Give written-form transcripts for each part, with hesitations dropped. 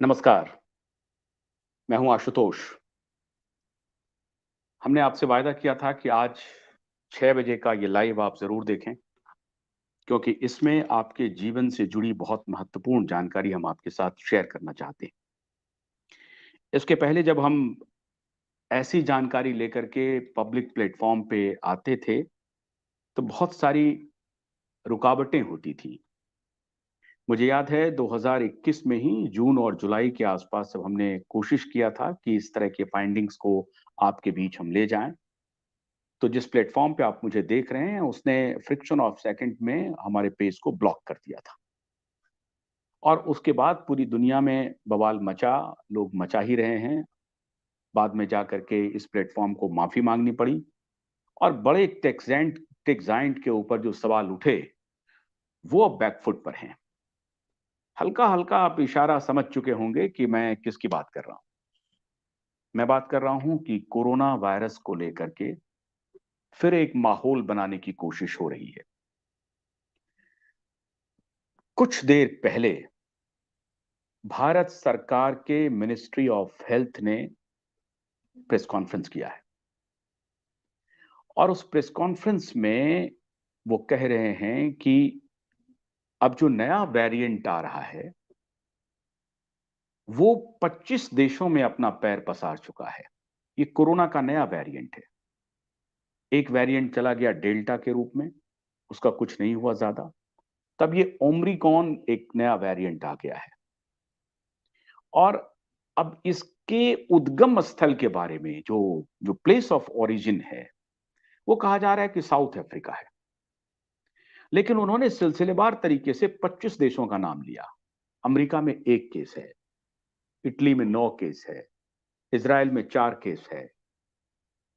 नमस्कार, मैं हूं आशुतोष। हमने आपसे वायदा किया था कि आज 6 बजे का ये लाइव आप ज़रूर देखें, क्योंकि इसमें आपके जीवन से जुड़ी बहुत महत्वपूर्ण जानकारी हम आपके साथ शेयर करना चाहते हैं। इसके पहले जब हम ऐसी जानकारी लेकर के पब्लिक प्लेटफ़ॉर्म पे आते थे, तो बहुत सारी रुकावटें होती थीं। मुझे याद है 2021 में ही जून और जुलाई के आसपास जब हमने कोशिश किया था कि इस तरह के फाइंडिंग्स को आपके बीच हम ले जाएँ, तो जिस प्लेटफ़ॉर्म पे आप मुझे देख रहे हैं, उसने फ्रैक्शन ऑफ सेकंड में हमारे पेज को ब्लॉक कर दिया था। और उसके बाद पूरी दुनिया में बवाल मचा, लोग मचा ही रहे हैं। बाद में जाकर के इस प्लेटफ़ॉर्म को माफ़ी माँगनी पड़ी और बड़े टेक जायंट के ऊपर जो सवाल उठे, वो अब बैक फुट पर हैं। हल्का-हल्का आप इशारा समझ चुके होंगे कि मैं किसकी बात कर रहा हूँ। मैं बात कर रहा हूँ कि कोरोना वायरस को लेकर के फिर एक माहौल बनाने की कोशिश हो रही है। कुछ देर पहले भारत सरकार के मिनिस्ट्री ऑफ हेल्थ ने प्रेस कॉन्फ्रेंस किया है और उस प्रेस कॉन्फ्रेंस में वो कह रहे हैं कि अब जो नया वेरिएंट आ रहा है, वो 25 देशों में अपना पैर पसार चुका है। ये कोरोना का नया वेरिएंट है। एक वेरिएंट चला गया डेल्टा के रूप में, उसका कुछ नहीं हुआ ज़्यादा। तब ये ओमिक्रॉन एक नया वेरिएंट आ गया है और अब इसके उद्गम स्थल के बारे में जो जो प्लेस ऑफ ओरिजिन है, वो कहा जा रहा है कि साउथ अफ्रीका है। लेकिन उन्होंने सिलसिलेवार तरीके से 25 देशों का नाम लिया। अमेरिका में 1 केस है, इटली में 9 केस है, इज़राइल में 4 केस है,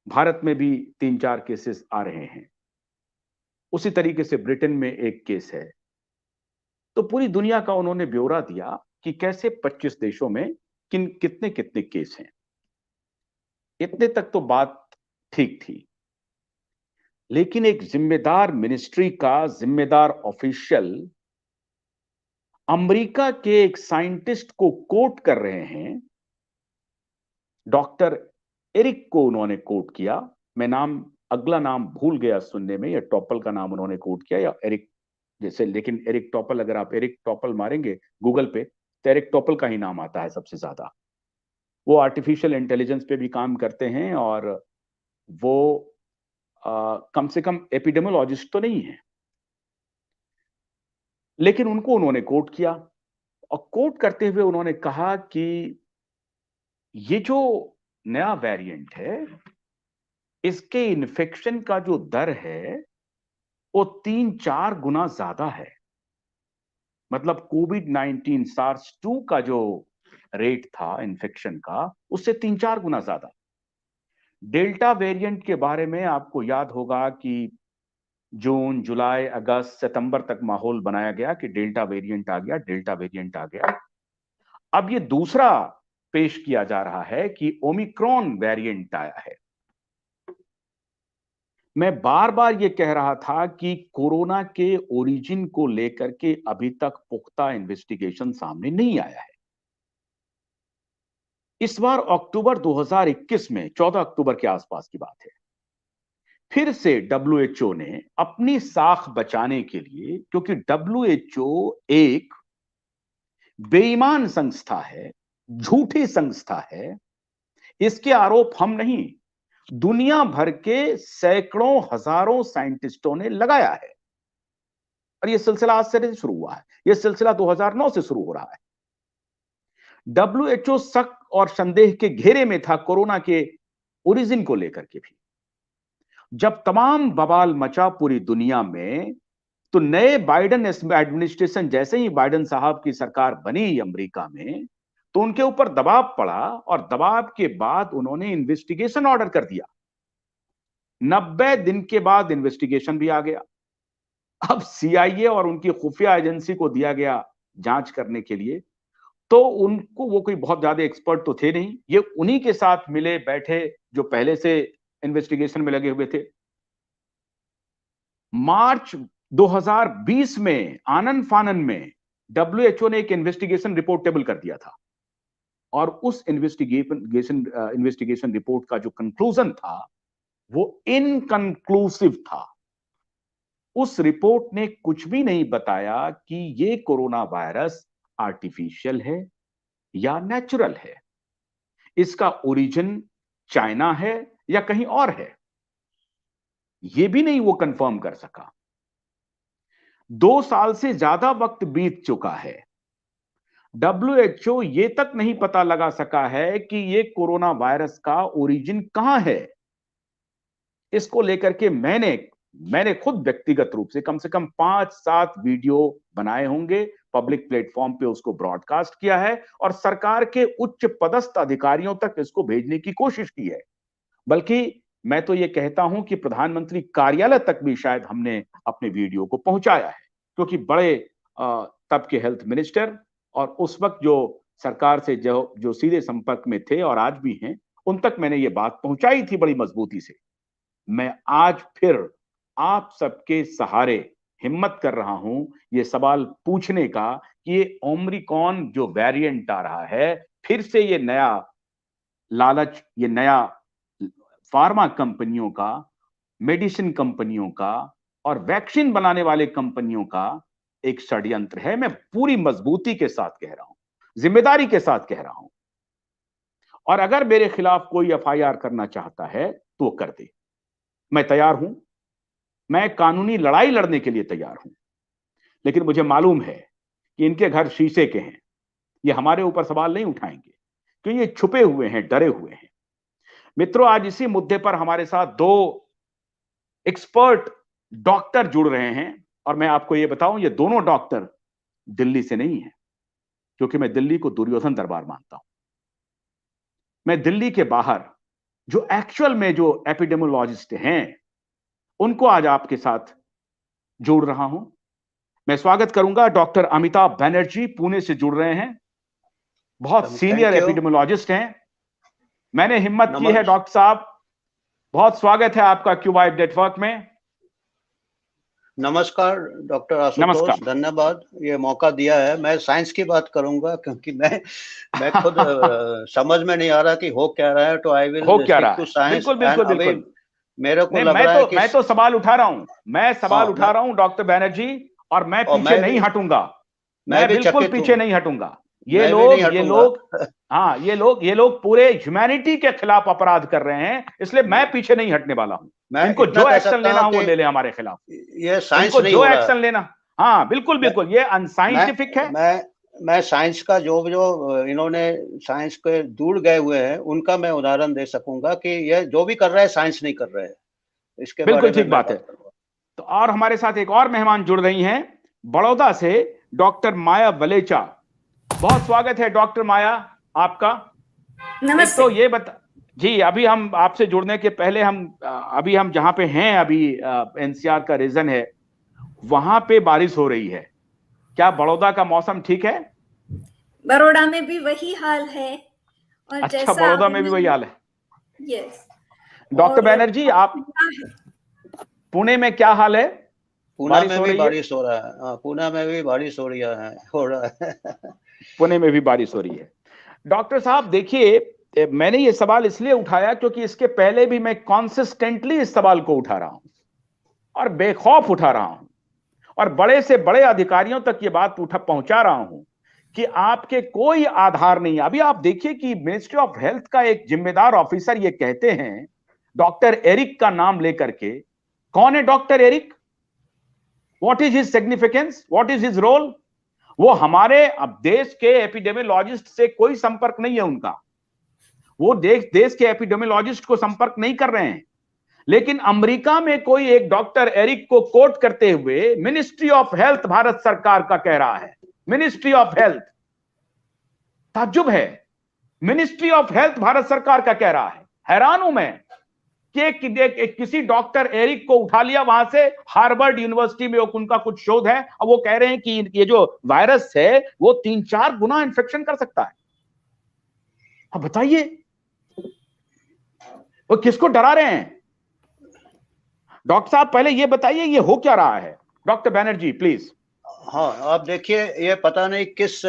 भारत में भी 3-4 केसेस आ रहे हैं। उसी तरीके से ब्रिटेन में 1 केस है। तो पूरी दुनिया का उन्होंने ब्यौरा दिया कि कैसे 25 देशों में कितने-कितने केस हैं। इतने तक तो बात ठीक थी। लेकिन एक ज़िम्मेदार मिनिस्ट्री का ज़िम्मेदार ऑफिशियल अमेरिका के एक साइंटिस्ट को कोट कर रहे हैं। डॉक्टर एरिक को उन्होंने कोट किया। मैं अगला नाम भूल गया सुनने में, या टॉपल का नाम उन्होंने कोट किया या एरिक जैसे, लेकिन एरिक टॉपल, अगर आप एरिक टॉपल मारेंगे गूगल पे, तो एरिक टॉपल का ही नाम आता है सबसे ज़्यादा। वो आर्टिफिशियल इंटेलिजेंस पे भी काम करते हैं और वो कम से कम एपिडेमियोलॉजिस्ट तो नहीं है। लेकिन उनको उन्होंने कोट किया और कोट करते हुए उन्होंने कहा कि ये जो नया वेरिएंट है, इसके इन्फेक्शन का जो दर है, वो 3-4 गुना ज़्यादा है। मतलब कोविड-19 सार्स 2 का जो रेट था इन्फेक्शन का, उससे 3-4 गुना ज़्यादा। डेल्टा वेरिएंट के बारे में आपको याद होगा कि जून, जुलाई, अगस्त, सितंबर तक माहौल बनाया गया कि डेल्टा वेरिएंट आ गया, डेल्टा वेरिएंट आ गया। अब ये दूसरा पेश किया जा रहा है कि ओमिक्रॉन वेरिएंट आया है। मैं बार-बार ये कह रहा था कि कोरोना के ओरिजिन को लेकर के अभी तक पुख्ता इन्वेस्टिगेशन सामने नहीं आया है। इस बार अक्टूबर 2021 में 14 अक्टूबर के आसपास की बात है। फिर से डब्ल्यूएचओ ने अपनी साख बचाने के लिए, क्योंकि डब्ल्यूएचओ एक बेईमान संस्था है, झूठी संस्था है, इसके आरोप हम नहीं, दुनिया भर के सैकड़ों हजारों साइंटिस्टों ने लगाया है। और यह सिलसिला आज से शुरू हुआ है, यह सिलसिला 2009 से शुरू हो रहा है। डब्ल्यूएचओ शक और संदेह के घेरे में था कोरोना के ओरिजिन को लेकर के भी। जब तमाम बवाल मचा पूरी दुनिया में, तो नए बाइडेन एडमिनिस्ट्रेशन, जैसे ही बाइडेन साहब की सरकार बनी अमेरिका में, तो उनके ऊपर दबाव पड़ा और दबाव के बाद उन्होंने इन्वेस्टिगेशन ऑर्डर कर दिया। 90 दिन के बाद इन्वेस्टिगेशन भी आ गया। अब सीआईए और उनकी खुफिया एजेंसी को दिया गया जांच करने के लिए। तो उनको, वो कोई बहुत ज्यादा एक्सपर्ट तो थे नहीं, ये उन्हीं के साथ मिले बैठे जो पहले से इन्वेस्टिगेशन में लगे हुए थे। मार्च 2020 में आनन फानन में डब्ल्यूएचओ ने एक इन्वेस्टिगेशन रिपोर्ट टेबल कर दिया था। और उस इन्वेस्टिगेशन रिपोर्ट का जो कंक्लूजन था वो इनकंक्लूसिव था। उस रिपोर्ट ने कुछ भी नहीं बताया कि ये कोरोना वायरस आर्टिफिशियल है या नेचुरल है, इसका ओरिजिन चाइना है या कहीं और है, ये भी नहीं वो कंफर्म कर सका। 2 साल से ज्यादा वक्त बीत चुका है, WHO ये तक नहीं पता लगा सका है कि ये कोरोना वायरस का ओरिजिन कहां है। इसको लेकर के मैंने खुद व्यक्तिगत रूप से कम 5-7 वीडियो बनाए होंगे, पब्लिक प्लेटफॉर्म पे उसको ब्रॉडकास्ट किया है और सरकार के उच्च पदस्थ अधिकारियों तक इसको भेजने की कोशिश की है। बल्कि मैं तो ये कहता हूं कि प्रधानमंत्री कार्यालय तक भी शायद हमने अपने वीडियो को पहुंचाया है, क्योंकि बड़े तब के हेल्थ मिनिस्टर और उस वक्त जो सरकार से जो सीधे संपर्क में थे और आज भी हैं, उन तक मैंने ये बात पहुंचाई थी बड़ी मजबूती से। मैं आज फिर आप सबके सहारे हिम्मत कर रहा हूं ये सवाल पूछने का कि ये ओमिक्रॉन जो वेरिएंट आ रहा है, फिर से ये नया लालच, ये नया फार्मा कंपनियों का, मेडिसिन कंपनियों का और वैक्सीन बनाने वाले कंपनियों का एक षड्यंत्र है। मैं पूरी मजबूती के साथ कह रहा हूं, जिम्मेदारी के साथ कह रहा हूं। और अगर मेरे खिलाफ कोई FIR करना चाहता है तो वो कर दे, मैं तैयार हूं, मैं कानूनी लड़ाई लड़ने के लिए तैयार हूं। लेकिन मुझे मालूम है कि इनके घर शीशे के हैं, ये हमारे ऊपर सवाल नहीं उठाएंगे क्योंकि ये छुपे हुए हैं, डरे हुए हैं। मित्रों, आज इसी मुद्दे पर हमारे साथ 2 एक्सपर्ट डॉक्टर जुड़ रहे हैं और मैं आपको ये बताऊं, ये दोनों डॉक्टर दिल्ली से नहीं है, क्योंकि मैं दिल्ली को दुर्योधन दरबार मानता हूं। मैं दिल्ली के बाहर जो एक्चुअल में जो एपिडेमियोलॉजिस्ट हैं उनको आज आपके साथ जोड़ रहा हूं। मैं स्वागत करूंगा डॉक्टर अमिताभ बनर्जी, पुणे से जुड़ रहे हैं, बहुत सीनियर एपिडेमियोलॉजिस्ट हैं। मैंने हिम्मत की है डॉक्टर साहब, बहुत स्वागत है आपका क्यूबाइव नेटवर्क में। नमस्कार डॉक्टर आशुतोष, धन्यवाद ये मौका दिया है। मैं साइंस की बात करूंगा क्योंकि मैं खुद समझ में नहीं आ रहा कि हो क्या रहा है, तो I will stick to science. बिल्कुल। मेरे को लग रहा है कि मैं तो सवाल उठा रहा हूं, उठा रहा हूं डॉक्टर बनर्जी, और मैं पीछे नहीं हटूंगा, मैं बिल्कुल पीछे नहीं हटूंगा। ये लोग पूरे ह्यूमैनिटी के खिलाफ अपराध कर रहे हैं, इसलिए मैं पीछे नहीं हटने वाला हूं। इनको जो एक्शन लेना हो वो ले ले हमारे खिलाफ, ये साइंस नहीं जो एक्शन लेना। हाँ बिल्कुल, ये अनसाइंटिफिक है। मैं साइंस का जो इन्होंने साइंस के दूर गए हुए हैं उनका मैं उदाहरण दे सकूंगा कि ये जो भी कर रहा है साइंस नहीं कर रहे हैं, इसके बिल्कुल ठीक बात है। तो और हमारे साथ एक और मेहमान जुड़ रही हैं बड़ौदा से, डॉक्टर माया वलेचा। बहुत स्वागत है डॉक्टर माया आपका। नमस्ते। तो ये जी, अभी हम आपसे जुड़ने के पहले अभी हम जहां पे हैं, अभी NCR का रीजन है, वहां पे बारिश हो रही है। क्या बड़ौदा का मौसम ठीक है? बड़ौदा में भी वही हाल है। और अच्छा, बड़ौदा में भी वही हाल है। यस। डॉक्टर बैनर्जी, आप पुणे में क्या हाल है? पुणे में भी बारिश हो रहा है। पुणे में भी बारिश हो रहा है। पुणे में भी बारिश हो रही है। डॉक्टर साहब देखिए, मैंने ये सवाल इसलिए उठाया क्योंकि इसके पहले भी मैं कॉन्सिस्टेंटली इस सवाल को उठा रहा हूं और बेखौफ उठा रहा हूं और बड़े से बड़े अधिकारियों तक ये बात पहुंचा रहा हूं कि आपके कोई आधार नहीं। अभी आप देखिए कि मिनिस्ट्री ऑफ हेल्थ का एक जिम्मेदार ऑफिसर ये कहते हैं, डॉक्टर एरिक का नाम लेकर के, कौन है doctor Eric? What is his significance, what is his role? वो हमारे अब देश के एपिडेमियोलॉजिस्ट से कोई संपर्क नहीं है उनका, वो देश के एपिडेमियोलॉजिस्ट को संपर्क नहीं कर रहे हैं। लेकिन अमेरिका में कोई एक डॉक्टर एरिक को कोट करते हुए मिनिस्ट्री ऑफ हेल्थ भारत सरकार का कह रहा है, मिनिस्ट्री ऑफ हेल्थ, ताज्जुब है, मिनिस्ट्री ऑफ हेल्थ भारत सरकार का कह रहा है। हैरान हूं मैं कि किसी डॉक्टर एरिक को उठा लिया वहां से, हार्वर्ड यूनिवर्सिटी में उनका कुछ शोध है और वो कह रहे हैं कि ये जो वायरस है वो 3-4 गुना इंफेक्शन कर सकता है। अब बताइए वो किसको डरा रहे हैं? डॉक्टर साहब पहले ये बताइए ये हो क्या रहा है? Doctor Banerjee please. हाँ, आप देखिए, ये पता नहीं किस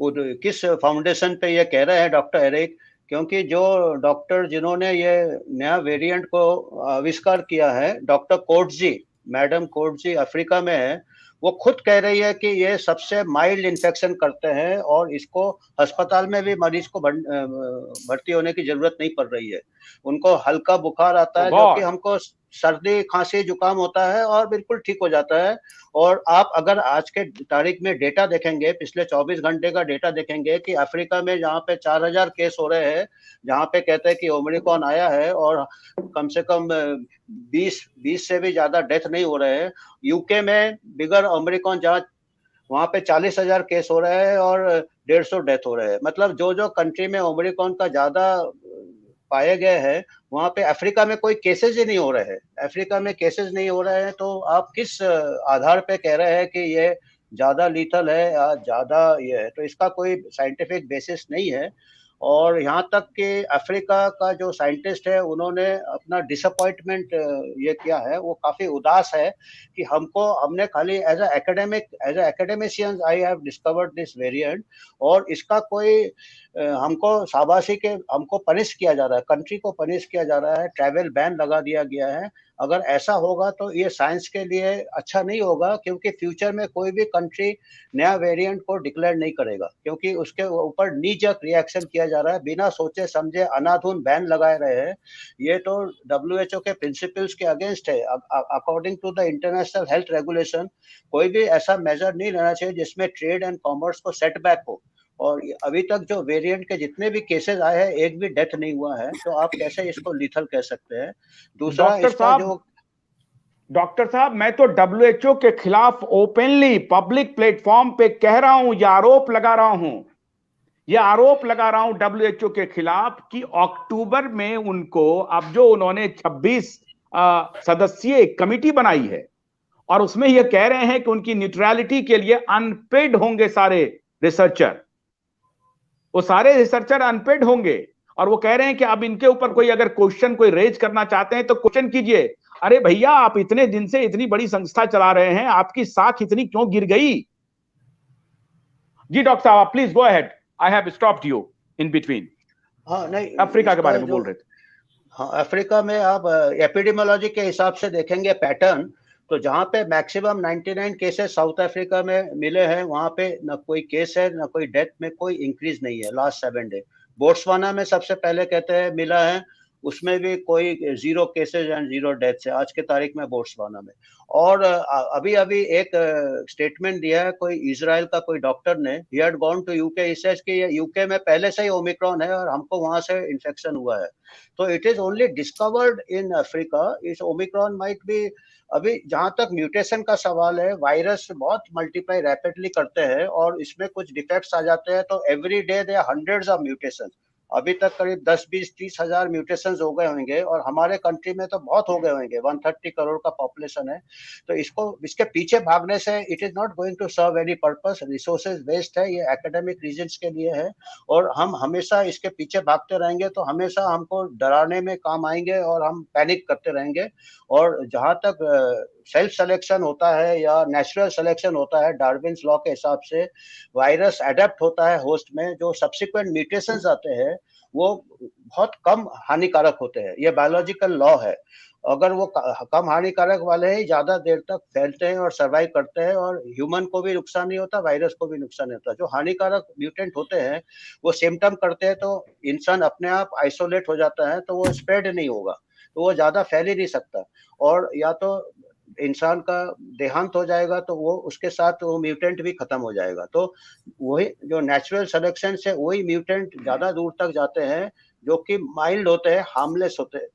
किस फाउंडेशन पे ये कह रहे हैं डॉक्टर एरिक, क्योंकि जो डॉक्टर जिन्होंने ये नया वेरिएंट को आविष्कार किया है, doctor Coetzee, madam Coetzee Africa में है, वो खुद कह रही है कि ये सबसे माइल्ड इन्फेक्शन करते हैं और इसको अस्पताल में भी मरीज को भर्ती होने की जरूरत नहीं पड़ रही है। उनको हल्का बुखार आता है जो कि हमको सर्दी खांसी जुकाम होता है और बिल्कुल ठीक हो जाता है। और आप अगर आज के तारीख में डेटा देखेंगे, पिछले 24 घंटे का डेटा देखेंगे कि अफ्रीका में जहाँ पे 4000 केस हो रहे हैं, जहाँ पे कहते हैं कि ओमिक्रॉन आया है और कम से कम 20 से भी ज्यादा डेथ नहीं हो रहे हैं। यूके में बिगर ओमिक्रॉन जहाँ वहाँ पे 40,000 केस हो रहे हैं और 150 डेथ हो रहे हैं। मतलब जो कंट्री में ओमिक्रॉन का ज्यादा पाए गए हैं, वहाँ पे अफ्रीका में कोई केसेस ही नहीं हो रहे हैं। अफ्रीका में केसेस नहीं हो रहे हैं, तो आप किस आधार पे कह रहे हैं कि ये ज्यादा लीथल है या ज्यादा ये है? तो इसका कोई साइंटिफिक बेसिस नहीं है। और यहाँ तक कि अफ्रीका का जो साइंटिस्ट है, उन्होंने अपना डिसअपॉइंटमेंट ये किया है, वो काफी उदास है कि हमने खाली as academician I have discovered this variant, और इसका कोई हमको पनिश किया जा रहा है, कंट्री को पनिश किया जा रहा है, ट्रैवल बैन लगा दिया गया है। अगर ऐसा होगा तो ये साइंस के लिए अच्छा नहीं होगा, क्योंकि फ्यूचर में कोई भी कंट्री नया वेरिएंट को डिक्लेयर नहीं करेगा, क्योंकि उसके ऊपर नीजक रिएक्शन किया जा रहा है, बिना सोचे समझे अनाधुन बैन लगाए रहे हैं। ये तो WHO के प्रिंसिपल्स के अगेंस्ट है। According to the international health regulation, कोई भी ऐसा मेजर नहीं लेना चाहिए जिसमें ट्रेड एंड कॉमर्स को सेटबैक हो। और अभी तक जो वेरिएंट के जितने भी केसेस आए हैं, एक भी डेथ नहीं हुआ है, तो आप कैसे इसको लीथल कह सकते हैं? दूसरा, इसका जो डॉक्टर साहब, मैं तो WHO के खिलाफ ओपनली पब्लिक प्लेटफॉर्म पे कह रहा हूं, यह आरोप लगा रहा हूं WHO के खिलाफ कि अक्टूबर में उनको, अब जो उन्होंने 26 सदस्यीय कमिटी बनाई है और उसमें यह कह रहे हैं कि उनकी न्यूट्रलिटी के लिए अनपेड होंगे सारे रिसर्चर, वो सारे रिसर्चर अनपेड होंगे। और वो कह रहे हैं कि अब इनके ऊपर कोई अगर क्वेश्चन कोई रेज करना चाहते हैं तो क्वेश्चन कीजिए। अरे भैया, आप इतने दिन से इतनी बड़ी संस्था चला रहे हैं, आपकी साख इतनी क्यों गिर गई? जी डॉक्टर साहब, please go ahead, I have stopped you in between. हाँ, नहीं, अफ्रीका के बारे में बोल रहे थे। हाँ, अफ्रीका में आप एपिडेमियोलॉजी के हिसाब से देखेंगे पैटर्न, तो जहाँ पे मैक्सिमम 99 केसेस साउथ अफ्रीका में मिले हैं, वहाँ पे न कोई केस है, न कोई डेथ में कोई इंक्रीज नहीं है लास्ट 7 डे। बोट्सवाना में सबसे पहले कहते हैं मिला है, उसमें भी कोई 0 केसेस एंड 0 डेथ्स है आज के तारीख में बोट्सवाना में। और अभी एक स्टेटमेंट दिया है कोई इजराइल का कोई डॉक्टर ने, he had gone to UK, he says कि यूके में पहले से ही ओमिक्रॉन है और हमको वहां से इन्फेक्शन हुआ है। तो it is only discovered in Africa. इस ओमिक्रॉन माइट बी, अभी जहां तक म्यूटेशन का सवाल है, वायरस बहुत मल्टीप्लाई रैपिडली करते हैं और इसमें कुछ डिफेक्ट्स आ जाते हैं, तो every day there are hundreds of mutation. अभी तक करीब 10, 20, 30 हजार म्यूटेशन हो गए होंगे, और हमारे कंट्री में तो बहुत हो गए होंगे, 130 करोड़ का पॉपुलेशन है। तो इसके पीछे भागने से it is not going to serve any purpose, resources waste है, ये एकेडमिक रीजंस के लिए है। और हम हमेशा इसके पीछे भागते रहेंगे तो हमेशा हमको डराने में काम आएंगे और हम पैनिक करते रहेंगे। और जहां तक सेल्फ सिलेक्शन होता है या नेचुरल सिलेक्शन होता है, डार्विन्स लॉ के हिसाब से वायरस अडेप्ट होता है होस्ट में, जो सब्सिक्वेंट म्यूटेशंस आते हैं वो बहुत कम हानिकारक होते हैं, ये बायोलॉजिकल लॉ है। अगर वो कम हानिकारक वाले ही ज्यादा देर तक फैलते हैं और सर्वाइव करते हैं, और ह्यूमन को भी नुकसान नहीं होता, वायरस को भी नुकसान नहीं होता। जो हानिकारक म्यूटेंट होते हैं वो सिम्टम करते हैं तो इंसान अपने आप आइसोलेट हो जाता है, तो वो स्प्रेड नहीं होगा, तो वो ज्यादा फैल ही नहीं सकता। और या तो इंसान का देहांत हो जाएगा तो वो उसके साथ वो म्यूटेंट भी खत्म हो जाएगा। तो वही जो नेचुरल सिलेक्शन से वही म्यूटेंट ज्यादा दूर तक जाते हैं, जो कि माइल्ड होते हैं, हार्मलेस होते हैं,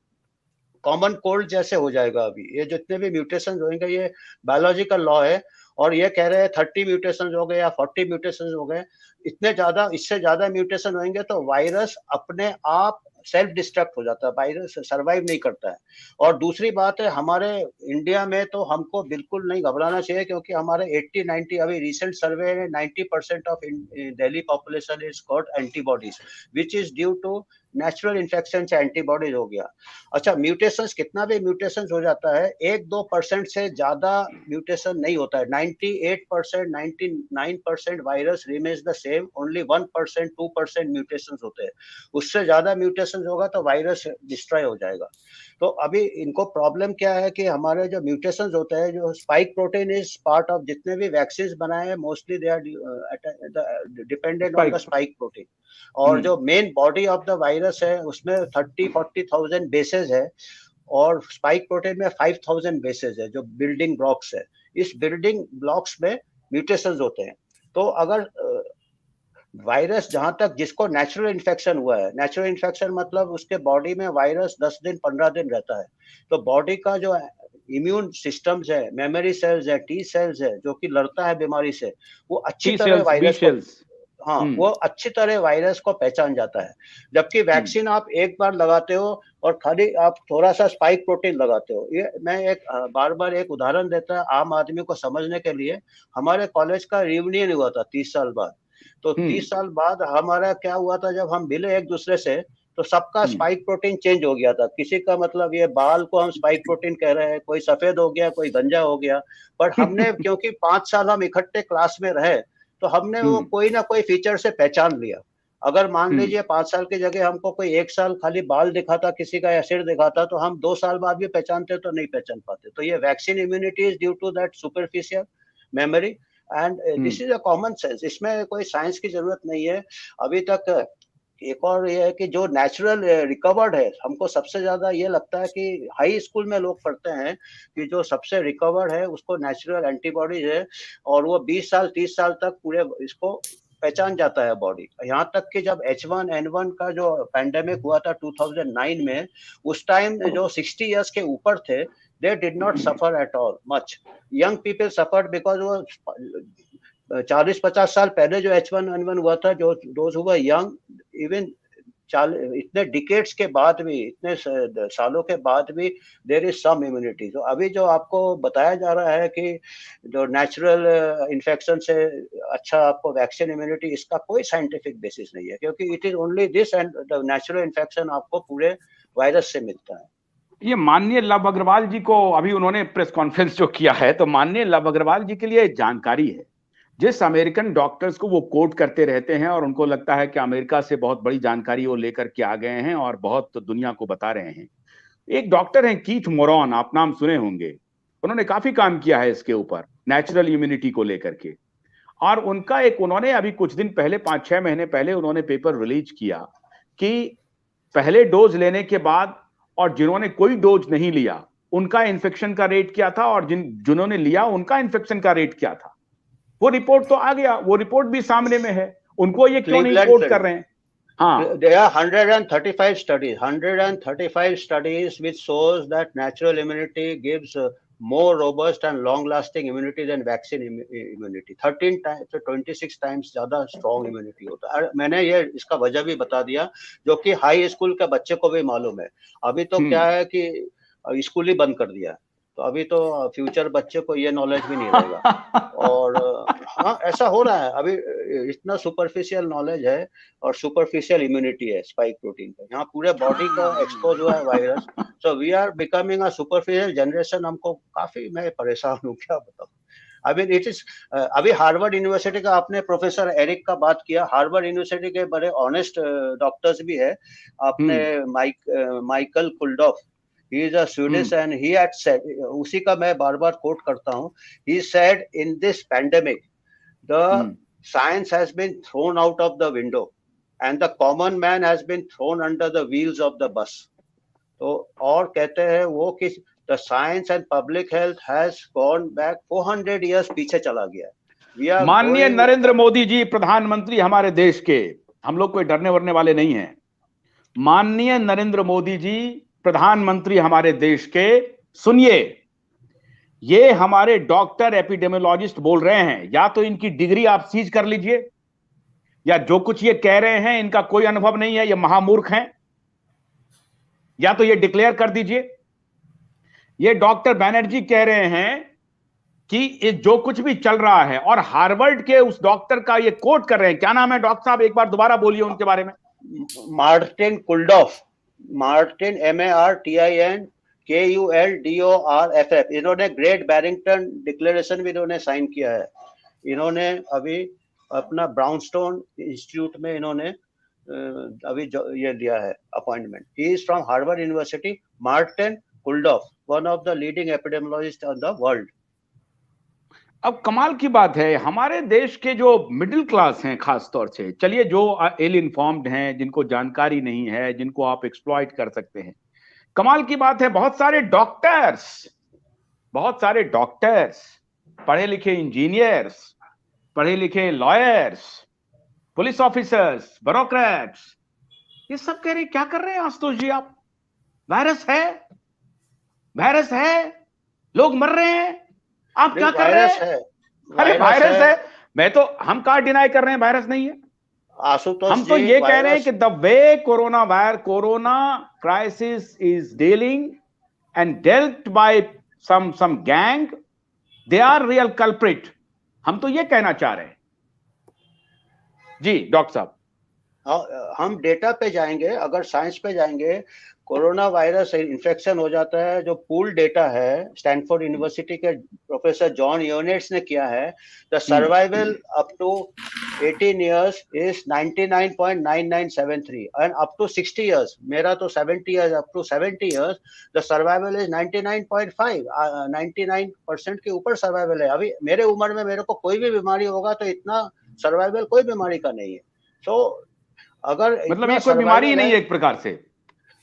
कॉमन कोल्ड जैसे हो जाएगा। अभी ये जितने भी म्यूटेशन होंगे, ये बायोलॉजिकल लॉ है। और ये कह रहे हैं 30 म्यूटेशन हो गए या 40 म्यूटेशन हो गए, इतने ज्यादा, इससे ज्यादा म्यूटेशन होंगे तो वायरस अपने आप सेल्फ डिस्ट्रक्ट हो जाता है, वायरस सर्वाइव नहीं करता है। और दूसरी बात है, हमारे इंडिया में तो हमको बिल्कुल नहीं घबराना चाहिए, क्योंकि हमारे 80-90, अभी रिसेंट सर्वे में 90% of Delhi population is got antibodies, which is due to natural infection से एंटीबॉडीज हो गया। अच्छा, म्यूटेशंस, कितना भी म्यूटेशंस हो जाता है, 1-2% से ज्यादा म्यूटेशन नहीं होता है। 98%, 99% virus remains the same, only 1%, 2% mutations होते हैं। उससे ज्यादा म्यूटेशंस होगा तो वायरस डिस्ट्रॉय हो जाएगा। तो अभी इनको प्रॉब्लम क्या है कि हमारे जो म्यूटेशंस होते हैं, जो spike protein is part of जितने भी वैक्सीन बनाए हैं, mostly they are dependent on the spike protein. और जो main body of the virus है उसमें 30-40,000 बेसेस है, और स्पाइक प्रोटीन में 5,000 बेसेस है, जो बिल्डिंग ब्लॉक्स है। इस बिल्डिंग ब्लॉक्स में म्यूटेशंस होते हैं। तो अगर वायरस, जहां तक जिसको नेचुरल इन्फेक्शन हुआ है, नेचुरल इन्फेक्शन मतलब उसके बॉडी में वायरस 10 दिन 15 दिन रहता है, तो बॉडी का जो इम्यून सिस्टम्स है, मेमोरी सेल्स है, टी सेल्स है, जो कि लड़ता है बीमारी से, वो अच्छी तरह वायरस को, हाँ, वो अच्छी तरह वायरस को पहचान जाता है। जबकि वैक्सीन आप एक बार लगाते हो और खाली आप थोड़ा सा स्पाइक प्रोटीन लगाते हो। ये मैं एक बार बार एक उदाहरण देता है आम आदमी को समझने के लिए। हमारे कॉलेज का रियूनियन हुआ था 30 साल बाद। तो 30 साल बाद हमारा क्या हुआ था, जब हम मिले एक दूसरे से, तो सबका स्पाइक प्रोटीन चेंज हो गया था। किसी का मतलब ये बाल को हम स्पाइक प्रोटीन कह रहे हैं, कोई सफेद हो गया, कोई गंजा हो गया। पर हमने क्योंकि 5 साल हम इकट्ठे क्लास में रहे, तो हमने वो कोई ना कोई फीचर से पहचान लिया। अगर मान लीजिए 5 साल की जगह हमको कोई 1 साल खाली बाल दिखाता, किसी का या सिर दिखाता, तो हम 2 साल बाद भी पहचानते तो नहीं पहचान पाते। तो ये vaccine immunity is due to that superficial memory and this is a common sense. इसमें कोई साइंस की जरूरत नहीं है अभी तक। एक और ये है कि जो नेचुरल रिकवर्ड है, हमको सबसे ज्यादा ये लगता है कि हाई स्कूल में लोग पढ़ते हैं कि जो सबसे रिकवर्ड है उसको नेचुरल एंटीबॉडीज है, और वो 20 साल 30 साल तक पूरे इसको पहचान जाता है बॉडी। यहाँ तक कि जब H1N1 का जो पैंडेमिक हुआ था 2009 में, उस टाइम जो 60 इयर्स के ऊपर थे, they did not suffer at all much. Young people suffered because वो 40-50 साल पहले जो H1N1 हुआ था, जो those who were young, even इतने डिकेड्स के बाद भी, इतने सालों के बाद भी देयर इज सम इम्यूनिटी। तो अभी जो आपको बताया जा रहा है कि जो नेचुरल इन्फेक्शन से अच्छा आपको वैक्सीन इम्यूनिटी, इसका कोई साइंटिफिक बेसिस नहीं है, क्योंकि it is only this and the natural infection आपको पूरे वायरस से मिलता है। ये माननीय लव अग्रवाल जी को अभी उन्होंने प्रेस कॉन्फ्रेंस जो किया है, तो माननीय लव अग्रवाल जी के लिए जानकारी है। जिस अमेरिकन डॉक्टर्स को वो कोट करते रहते हैं और उनको लगता है कि अमेरिका से बहुत बड़ी जानकारी वो लेकर के आ गए हैं और बहुत दुनिया को बता रहे हैं। एक डॉक्टर हैं कीथ मोरॉन, आप नाम सुने होंगे। उन्होंने काफी काम किया है इसके ऊपर, नेचुरल इम्यूनिटी को लेकर के। और उनका उन्होंने अभी कुछ दिन पहले, 5-6 महीने पहले उन्होंने पेपर रिलीज किया कि पहले डोज लेने के बाद और जिन्होंने कोई डोज नहीं लिया उनका इन्फेक्शन का रेट क्या था, और जिन्होंने लिया उनका इन्फेक्शन का रेट क्या था। वो रिपोर्ट तो आ गया, वो रिपोर्ट भी सामने में है। उनको ये क्यों नहीं कोट कर रहे हैं? हाँ, there are 135 studies which shows that natural immunity gives more robust and long lasting immunity than vaccine immunity. 13 times to 26 times ज्यादा strong immunity होता है। मैंने ये इसका वजह भी बता दिया, जो कि हाई स्कूल के बच्चे को भी मालूम है। अभी तो क्या है कि स्कूल ही बंद कर दिया, तो अभी तो फ्यूचर बच्चे को ये नॉलेज भी नहीं रहेगा। और हाँ, ऐसा हो रहा है अभी। इतना सुपरफिशियल नॉलेज है और सुपरफिशियल इम्यूनिटी है स्पाइक प्रोटीन का। यहाँ पूरे बॉडी का एक्सपोज हुआ है virus. So we are becoming a superficial generation. हमको काफी, मैं परेशान हूँ, क्या बताऊँ। अभी हार्वर्ड यूनिवर्सिटी का आपने प्रोफेसर एरिक का बात किया। हार्वर्ड यूनिवर्सिटी के बड़े ऑनेस्ट डॉक्टर्स भी है। आपने Michael कुल्डॉफ, he is a Swedish and he had said, उसी का मैं बार बार कोट करता हूँ, he said in this pandemic the science has been thrown out of the window and the common man has been thrown under the wheels of the bus. तो और कहते हैं वो कि the science and public health has gone back 400 years पीछे चला गया। माननीय नरेंद्र मोदी जी प्रधानमंत्री हमारे देश के, हम लोग कोई डरने वरने वाले नहीं हैं। माननीय नरेंद्र मोदी जी प्रधानमंत्री हमारे देश के, सुनिए, ये हमारे डॉक्टर एपिडेमियोलॉजिस्ट बोल रहे हैं। या तो इनकी डिग्री आप सीज कर लीजिए, या जो कुछ ये कह रहे हैं इनका कोई अनुभव नहीं है, ये महामूर्ख हैं, या तो ये डिक्लेयर कर दीजिए। ये डॉक्टर बैनर्जी कह रहे हैं कि जो कुछ भी चल रहा है, और हार्वर्ड के उस डॉक्टर का ये कोट कर रहे हैं। क्या नाम है डॉक्टर साहब, एक बार दोबारा बोलिए उनके बारे में। मार्टिन कुल्डॉफ, मार्टिन MARTIN KULDORFF, इन्होंने ग्रेट बैरिंगटन डिक्लेरेशन भी इन्होंने साइन किया है। इन्होंने अभी अपना ब्राउनस्टोन इंस्टीट्यूट में इन्होंने अभी ये दिया है appointment. He is from Harvard University, Martin Kulldorff, one of the leading epidemiologist of the world. अब कमाल की बात है, हमारे देश के जो मिडिल क्लास हैं, खास तौर से, चलिए जो इल इन्फॉर्म्ड हैं, जिनको जानकारी नहीं है, जिनको आप एक्सप्लॉइट कर सकते हैं, कमाल की बात है बहुत सारे डॉक्टर्स, पढ़े लिखे इंजीनियर्स, पढ़े लिखे लॉयर्स, पुलिस ऑफिसर्स, ब्यूरोक्रेट्स, ये सब कह रहे क्या कर रहे हैं आशुतोष जी आप? वायरस है, लोग मर रहे हैं, आप क्या कर रहे हैं? अरे वायरस है, हम कहाँ डिनाई कर रहे हैं वायरस नहीं है? आशुतोष हम तो ये कह रहे हैं कि the way corona crisis is dealing and dealt by some gang, they are real culprit. हम तो ये कहना चाह रहे हैं। जी डॉक्टर साहब, हम डेटा पे जाएंगे, अगर साइंस पे जाएंगे, कोरोना वायरस इन्फेक्शन हो जाता है, जो पूल डेटा है स्टैनफोर्ड यूनिवर्सिटी के प्रोफेसर जॉन योनेट्स ने किया है, the survival up to 18 years is 99.9973 and up to 60 years, मेरा तो 70 years, up to 70 years the survival is 99.5, 99% के ऊपर सर्वाइवल है। अभी मेरे उम्र में मेरे को कोई भी बीमारी होगा तो इतना सर्वाइवल कोई बीमारी का नहीं है। तो अगर मतलब ये कोई बीमारी ही नहीं है एक प्रकार से?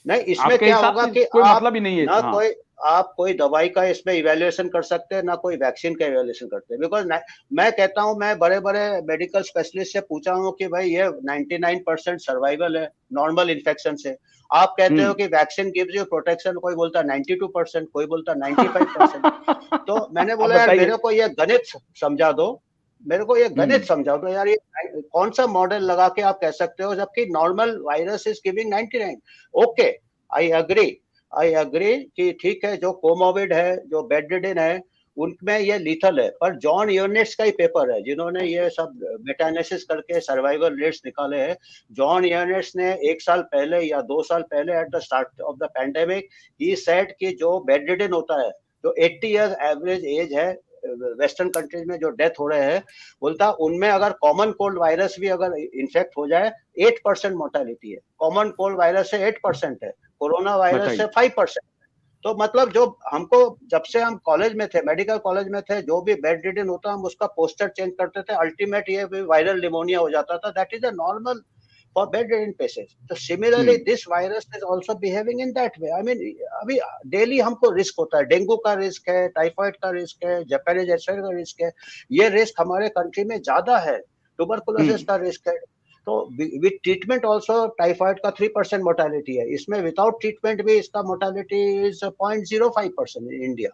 नहीं, इसमें क्या होगा कि कोई मतलब ही नहीं है, ना आप कोई दवाई का इसमें इवैल्यूएशन कर सकते हैं, ना कोई वैक्सीन का इवैल्यूएशन करते हैं। बिकॉज मैं कहता हूं, मैं बड़े बड़े मेडिकल स्पेशलिस्ट से पूछा हूं कि भाई ये 99% सर्वाइवल है नॉर्मल इन्फेक्शन से। आप कहते हो कि वैक्सीन गिव्स यू प्रोटेक्शन, कोई बोलता 92%, कोई बोलता 95%। तो मैंने बोला यार मेरे को ये गणित समझा दो, यार ये कौन सा मॉडल लगा के आप कह सकते हो जबकि normal virus is giving 99। Okay, I agree कि ठीक है, जो कोमोबिड है, जो बेडरिडन है, उनमें ये लीथल है। पर जॉन योनेट्स का ही पेपर है जिन्होंने ये सब मेटा एनालिसिस करके सर्वाइवल रेट्स निकाले हैं। जॉन योनेट्स ने 1 साल पहले या 2 साल पहले at the start of the pandemic he said कि जो बेडरिडन होता है, जो 80 इयर्स एवरेज एज है वेस्टर्न कंट्रीज में जो डेथ हो रहे हैं, बोलता उनमें अगर कॉमन कोल्ड वायरस भी अगर इन्फेक्ट हो जाए 8% मोर्टेलिटी है। कॉमन कोल्ड वायरस से 8% है, कोरोना वायरस से 5%। तो मतलब जो हमको जब से हम कॉलेज में थे, मेडिकल कॉलेज में थे, जो भी बेड रिडन होता हम उसका पोस्टर चेंज करते थे, अल्टीमेट ये वायरल निमोनिया हो जाता था। That is a normal for bedridden patients. So similarly, this virus is also behaving in that way. I mean, अभी डेली हमको रिस्क होता है, डेंगू का रिस्क है, टाइफाइड का रिस्क है, जापानीज एसिड का रिस्क है। ये रिस्क हमारे कंट्री में ज्यादा है, ट्यूबरकुलोसिस का रिस्क है। तो विद ट्रीटमेंट ऑल्सो टाइफाइड का 3% मोर्टेलिटी है, इसमें विदाउट ट्रीटमेंट भी इसका मोर्टेलिटी इज 0.05% इन इंडिया।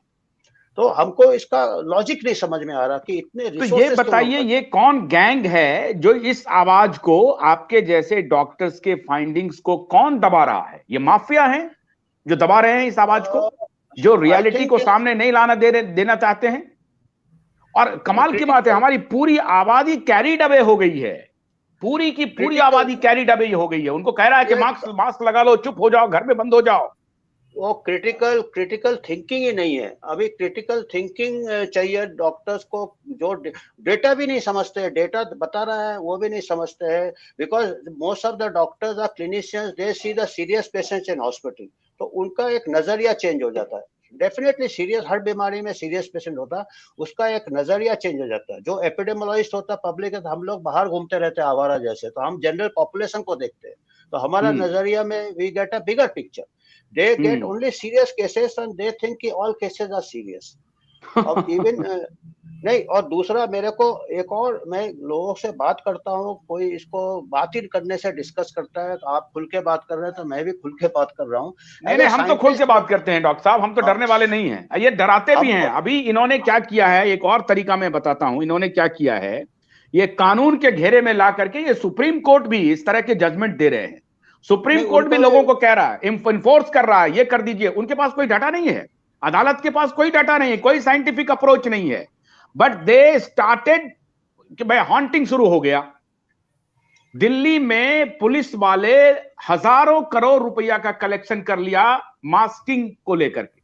तो हमको इसका लॉजिक नहीं समझ में आ रहा कि इतने तो ये बताइए, ये कौन गैंग है जो इस आवाज को, आपके जैसे डॉक्टर्स के फाइंडिंग्स को कौन दबा रहा है? ये माफिया हैं जो दबा रहे हैं इस आवाज को, जो रियलिटी को सामने नहीं लाना देना चाहते हैं। और कमाल की बात है, हमारी पूरी आबादी कैरिड अवे हो गई है, पूरी की पूरी आबादी कैरिड अवे हो गई है। उनको कह रहा है कि मास्क लगा लो, चुप हो जाओ, घर में बंद हो जाओ। वो क्रिटिकल थिंकिंग ही नहीं है। अभी क्रिटिकल थिंकिंग चाहिए डॉक्टर्स को, जो डेटा भी नहीं समझते, डेटा बता रहा है वो भी नहीं समझते हैं। Because most of the doctors are clinicians, they see the serious patients in hospital, तो उनका एक नजरिया चेंज हो जाता है। डेफिनेटली सीरियस, हर बीमारी में सीरियस पेशेंट होता है, उसका एक नजरिया चेंज हो जाता है। जो एपिडेमियोलॉजिस्ट होता है, पब्लिक है, तो हम लोग बाहर घूमते रहते हैं आवारा जैसे, तो हम जनरल पॉपुलेशन को देखते हैं, तो हमारा नजरिया में we get a bigger picture. They get only serious cases and they think कि all cases are serious. और even नहीं, और दूसरा मेरे को एक और, मैं लोगों से बात करता हूँ, कोई इसको बात ही करने से डिस्कस करता है, तो आप खुल के बात कर रहे हैं तो मैं भी खुल के बात कर रहा हूँ। नहीं, हम तो खुल के बात करते हैं डॉक्टर साहब, हम तो डरने वाले नहीं हैं, ये डराते भी हैं। अभी इन्होंने क्या किया है, एक और तरीका मैं बताता हूँ इन्होंने क्या किया है। ये कानून के घेरे में ला करके ये सुप्रीम कोर्ट भी इस तरह के जजमेंट दे रहे हैं। सुप्रीम कोर्ट भी लोगों को कह रहा है, इन्फोर्स कर रहा है, ये कर दीजिए। उनके पास कोई डाटा नहीं है, अदालत के पास कोई डाटा नहीं है, कोई साइंटिफिक अप्रोच नहीं है, बट दे स्टार्टेड कि भाई हॉन्टिंग शुरू हो गया। दिल्ली में पुलिस वाले हजारों करोड़ रुपया का कलेक्शन कर लिया मास्किंग को लेकर के।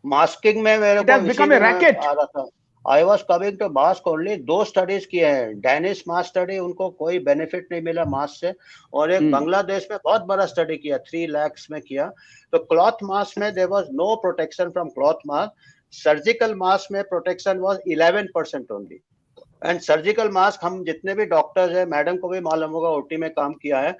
मास्किंग में मेरे It को has become a racket. आ रहा था, I was coming to mask only. 2 studies किए हैं, डेनिश मास्क स्टडी, उनको कोई बेनिफिट नहीं मिला मास्क से, और एक बांग्लादेश में बहुत बड़ा स्टडी किया, 3 लाख में किया। तो क्लॉथ मास्क में there was no protection from cloth mask. Surgical mask में protection was 11% only. And surgical mask, हम जितने भी डॉक्टर्स हैं, मैडम को भी मालूम होगा, ओटी में काम किया है,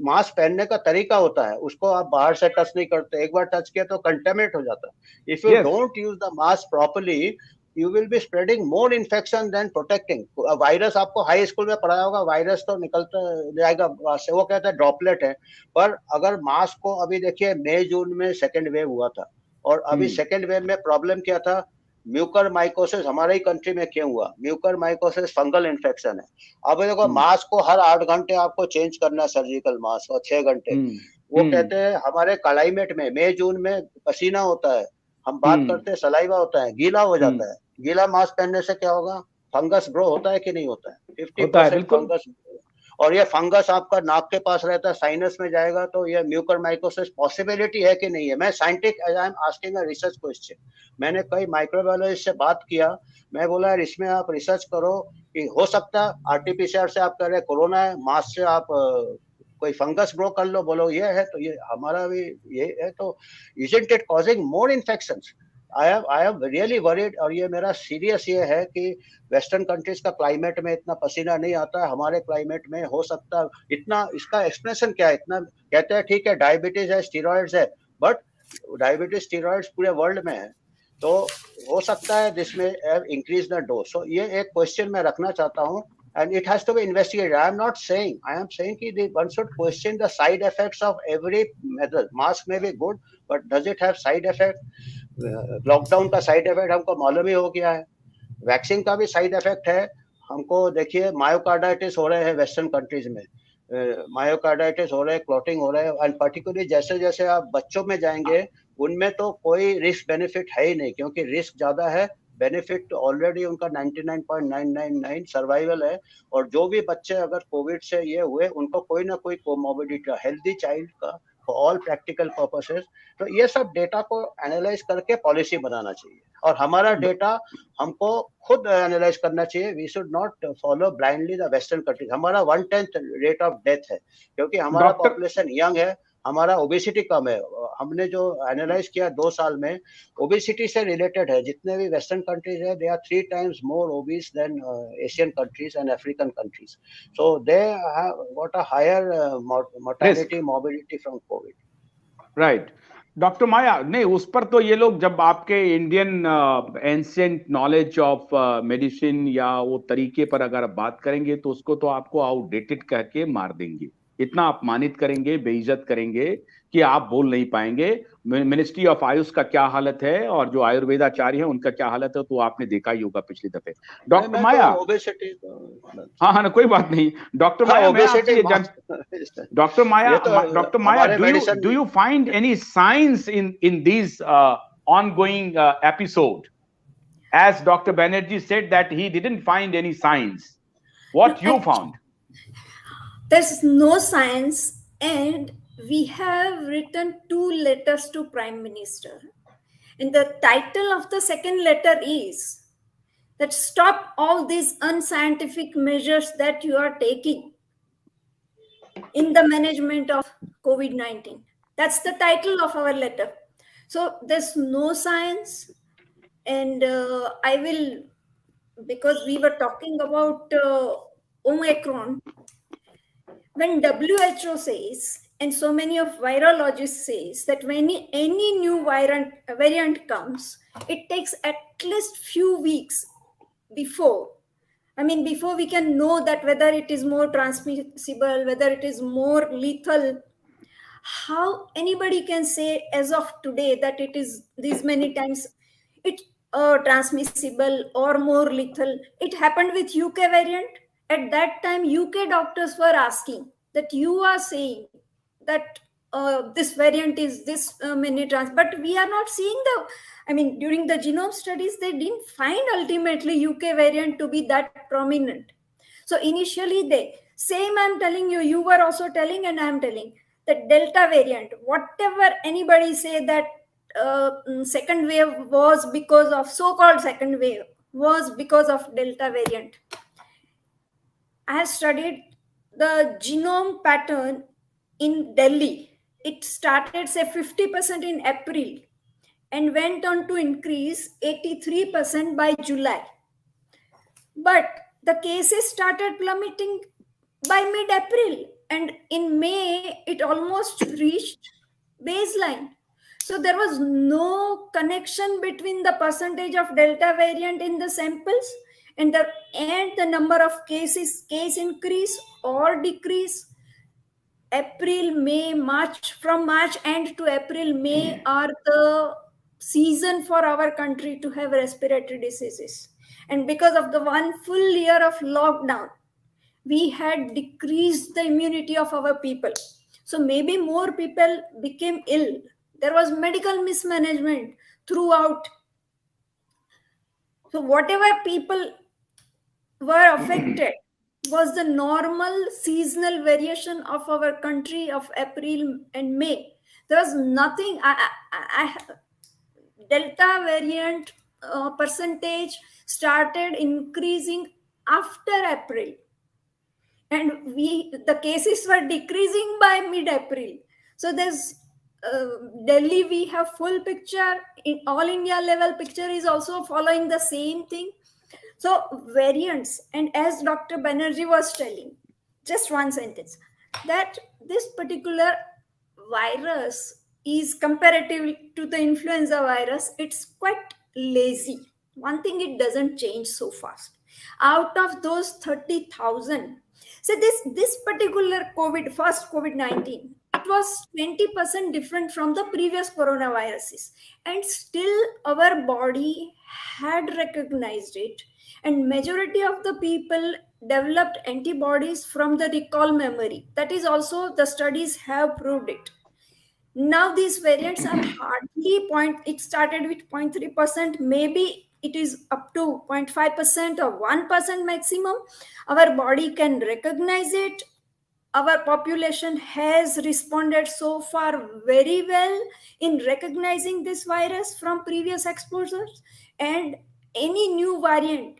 मास्क पहनने का तरीका होता है, उसको आप बाहर से टच नहीं करते, एक बार टच किया तो कंटेमिनेट हो जाता है। If you don't use the mask properly, you will be spreading more infection than protecting. Virus आपको हाई स्कूल में पढ़ाया होगा, वायरस तो निकलता जाएगा, वो कहते हैं ड्रॉपलेट है। पर अगर मास्क को, अभी देखिए मई जून में सेकेंड वेव हुआ था, और अभी सेकेंड वेव में प्रॉब्लम क्या था, म्यूकर माइकोसिस हमारे ही कंट्री में क्यों हुआ? म्यूकर माइकोसिस फंगल इन्फेक्शन है। अब देखो मास्क को हर 8 घंटे आपको चेंज करना है, सर्जिकल मास्क, और 6 घंटे। वो कहते हैं हमारे क्लाइमेट में मई जून में पसीना होता है, हम बात करते हैं सलाइवा होता है, गीला हो जाता है। गीला मास्क पहनने से क्या होगा? फंगस ग्रो होता है कि नहीं होता है? 50% फंगस, और ये फंगस आपका नाक के पास रहता है, साइनस में जाएगा, तो ये म्यूकर माइकोसिस पॉसिबिलिटी है कि नहीं है? मैं scientist, I am asking a research question. मैंने कई माइक्रोबायोलॉजिस्ट से बात किया, मैं बोला यार इसमें आप रिसर्च करो कि हो सकता है आरटीपीसीआर से आप कह रहे कोरोना है, मास्क से आप कोई फंगस ग्रो कर लो, बोलो ये है, तो ये हमारा भी ये है, तो isn't it causing more infections? I am really worried, और ये मेरा सीरियस ये है कि वेस्टर्न कंट्रीज का क्लाइमेट में इतना पसीना नहीं आता है, हमारे क्लाइमेट में हो सकता है इतना। इसका एक्सप्लेनेशन क्या है? इतना कहते हैं ठीक है डायबिटीज है, स्टीरॉइड्स है, बट डायबिटीज स्टीरॉइड्स पूरे वर्ल्ड में है, तो हो सकता है जिसमें इंक्रीज द डोज। सो ये एक क्वेश्चन मैं रखना चाहता हूँ, and it has to be investigated. I am not saying, I am saying that one should question the side effects of every method. Mask may be good, but does it have side effect? Lockdown का side effect हमको मालूम ही हो गया है, vaccine का भी side effect है हमको। देखिए मायोकार्डाइटिस हो रहे हैं वेस्टर्न कंट्रीज में, मायोकार्डाइटिस हो रहे हैं, क्लॉटिंग हो रहे हैं, एंड पर्टिकुलरली जैसे जैसे आप बच्चों में जाएंगे उनमें तो कोई रिस्क बेनिफिट है ही नहीं, क्योंकि रिस्क ज्यादा है, बेनिफिट ऑलरेडी उनका 99.999 सर्वाइवल है। और जो भी बच्चे अगर कोविड से ये हुए, उनको कोई ना कोई कोमोर्बिडिटी, हेल्दी चाइल्ड का फॉर ऑल प्रैक्टिकल पर्पसेस। तो ये सब डेटा को एनालाइज करके पॉलिसी बनाना चाहिए, और हमारा डेटा हमको खुद एनालाइज करना चाहिए। We should not follow blindly the western countries. हमारा 1/10 रेट ऑफ डेथ है, क्योंकि हमारा पॉपुलेशन यंग है, हमारा ओबेसिटी कम है। हमने जो एनालाइज किया 2 साल में, ओबेसिटी से रिलेटेड है, जितने भी वेस्टर्न कंट्रीज है, they are 3 times more obese than Asian countries and African countries. So they have got a higher mortality, morbidity from COVID. Right doctor Maya, नहीं उस पर तो ये लोग जब आपके Indian ancient knowledge of medicine या वो तरीके पर अगर आप बात करेंगे तो उसको तो आपको आउटडेटेड कह के मार देंगे, इतना अपमानित करेंगे, बेइज्जत करेंगे कि आप बोल नहीं पाएंगे। मिनिस्ट्री ऑफ आयुष का क्या हालत है और जो आयुर्वेदाचार्य है उनका क्या हालत है, तो आपने देखा ही होगा पिछले दफे। डॉक्टर माया, हाँ हाँ कोई बात नहीं। Doctor Maya, doctor Maya, do you find any science in these ongoing episode? As Dr. Banerjee said that he didn't find any signs. What you found? There's no science, and we have written 2 letters to Prime Minister. And the title of the second letter is that stop all these unscientific measures that you are taking in the management of COVID-19. That's the title of our letter. So there's no science, and I will, because we were talking about Omicron, when WHO says, and so many of virologists says, that when any new variant comes, it takes at least few weeks before we can know that whether it is more transmissible, whether it is more lethal. How anybody can say as of today that it is these many times it transmissible or more lethal? It happened with UK variant. At that time, UK doctors were asking that you are saying that this variant is this many but we are not seeing during the genome studies, they didn't find ultimately UK variant to be that prominent. So initially they Same I'm telling you, you were also telling and I'm telling. The Delta variant, whatever anybody say that second wave was because of, so-called second wave was because of Delta variant. I have studied the genome pattern in Delhi. It started say 50% in April and went on to increase 83% by July. But the cases started plummeting by mid-April, and in May it almost reached baseline. So there was no connection between the percentage of Delta variant in the samples and the number of case increase or decrease. April, May, March, from March end to April, May are the season for our country to have respiratory diseases. And because of the one full year of lockdown, we had decreased the immunity of our people. So maybe more people became ill. There was medical mismanagement throughout. So whatever people were affected was the normal seasonal variation of our country of April and May. There was nothing. Delta variant percentage started increasing after April, and the cases were decreasing by mid-April. So there's Delhi, we have full picture. In all India level picture is also following the same thing. So variants, and as Dr. Banerjee was telling, just one sentence, that this particular virus is comparatively to the influenza virus, it's quite lazy. One thing, it doesn't change so fast. Out of those 30,000, so this particular first COVID-19, it was 20% different from the previous coronaviruses, and still our body had recognized it, and majority of the people developed antibodies from the recall memory. That is also, the studies have proved it. Now these variants are hardly it started with 0.3%, maybe it is up to 0.5% or 1% maximum. Our body can recognize it. Our population has responded so far very well in recognizing this virus from previous exposures, and any new variant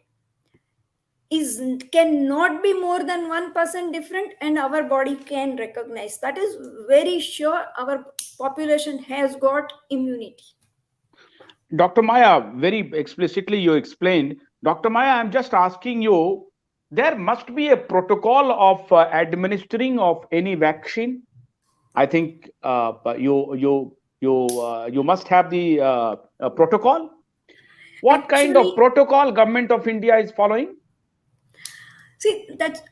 cannot be more than 1% different, and our body can recognize. That is very sure. Our population has got immunity. Dr. Maya, very explicitly you explained. Dr. Maya, I'm just asking you, there must be a protocol of administering of any vaccine. I think you must have the protocol. What kind of protocol government of India is following? See, that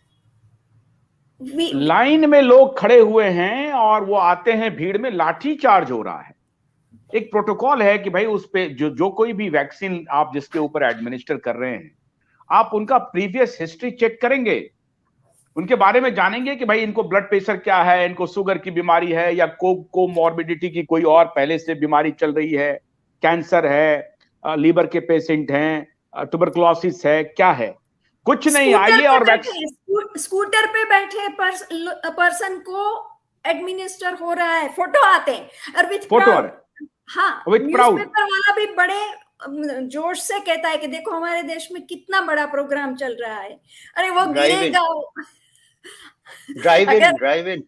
line में लोग खड़े हुए हैं और वो आते हैं भीड़ में, लाठी चार्ज हो रहा है. एक प्रोटोकॉल है कि भाई उस पे जो कोई भी वैक्सीन आप जिसके ऊपर एडमिनिस्टर कर रहे हैं, आप उनका प्रीवियस हिस्ट्री चेक करेंगे, उनके बारे में जानेंगे कि भाई इनको ब्लड प्रेशर क्या है, इनको शुगर की बीमारी है या कोमॉर्बिडिटी की कोई और पहले से बीमारी चल रही है, कैंसर है, लीवर के पेशेंट हैं, ट्यूबरकुलोसिस है, क्या है, कुछ नहीं. आइए और स्कूटर पे बैठे पर्सन को एडमिनिस्टर हो रहा है, फोटो आते हैं और विद फोटो आ रहे हैं. हाँ, न्यूज़पेपर वाला भी बड़े जोश से कहता है कि देखो हमारे देश में कितना बड़ा प्रोग्राम चल रहा है. अरे वो गिरेगा. Drive in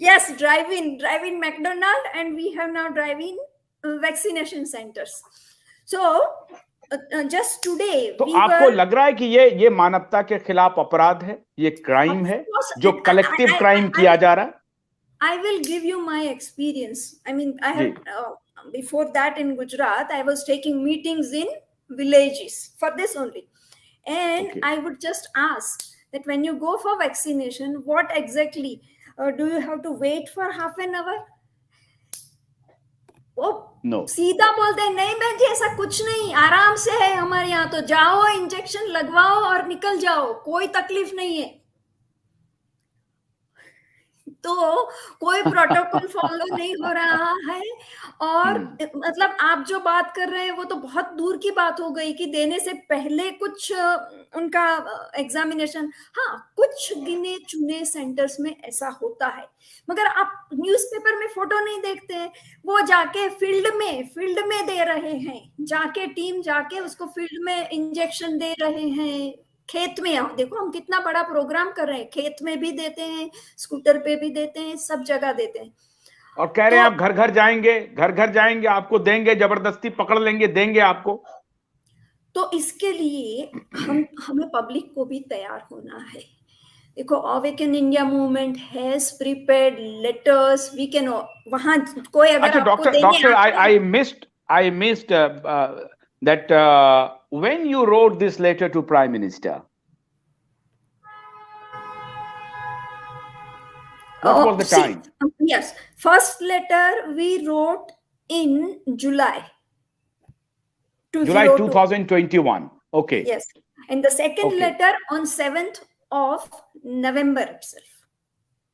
yes, drive in McDonald, and we have now drive in vaccination centers. So just today, तो आपको लग रहा है कि ये मानवता के खिलाफ अपराध है, ये क्राइम है जो कलेक्टिव क्राइम किया जा रहा है? I will give you my experience. I mean, I had before that in Gujarat, I was taking meetings in villages for this only, and I would just ask that when you go for vaccination, what exactly do you have to wait for half an hour? No. सीधा बोलते हैं नहीं बहन जी ऐसा कुछ नहीं, आराम से है हमारे यहाँ, तो जाओ इंजेक्शन लगवाओ और निकल जाओ, कोई तकलीफ नहीं है. तो कोई प्रोटोकॉल फॉलो नहीं हो रहा है। और मतलब आप जो बात कर रहे हैं वो तो बहुत दूर की बात हो गई कि देने से पहले कुछ उनका एग्जामिनेशन, हाँ कुछ गिने चुने सेंटर्स में ऐसा होता है, मगर आप न्यूज़पेपर में फोटो नहीं देखते हैं। वो जाके फील्ड में दे रहे हैं, जाके टीम जाके उसको फील्ड में इंजेक्शन दे रहे हैं। खेत में आओ, देखो हम कितना बड़ा प्रोग्राम कर रहे हैं, खेत में भी देते हैं, स्कूटर पे भी देते हैं, सब जगह देते हैं। और कह रहे हैं आप घर घर जाएंगे, आपको देंगे, जबरदस्ती पकड़ लेंगे, देंगे आपको। तो इसके लिए हमें पब्लिक को भी तैयार होना है। देखो, awaken India movement has prepared letters, we can, वहां कोई अगर अच्छा आपको doctor I missed that when you wrote this letter to Prime Minister, what was the time? Yes, first letter we wrote in July 2021. Okay. Yes, and the second letter on 7th of November itself.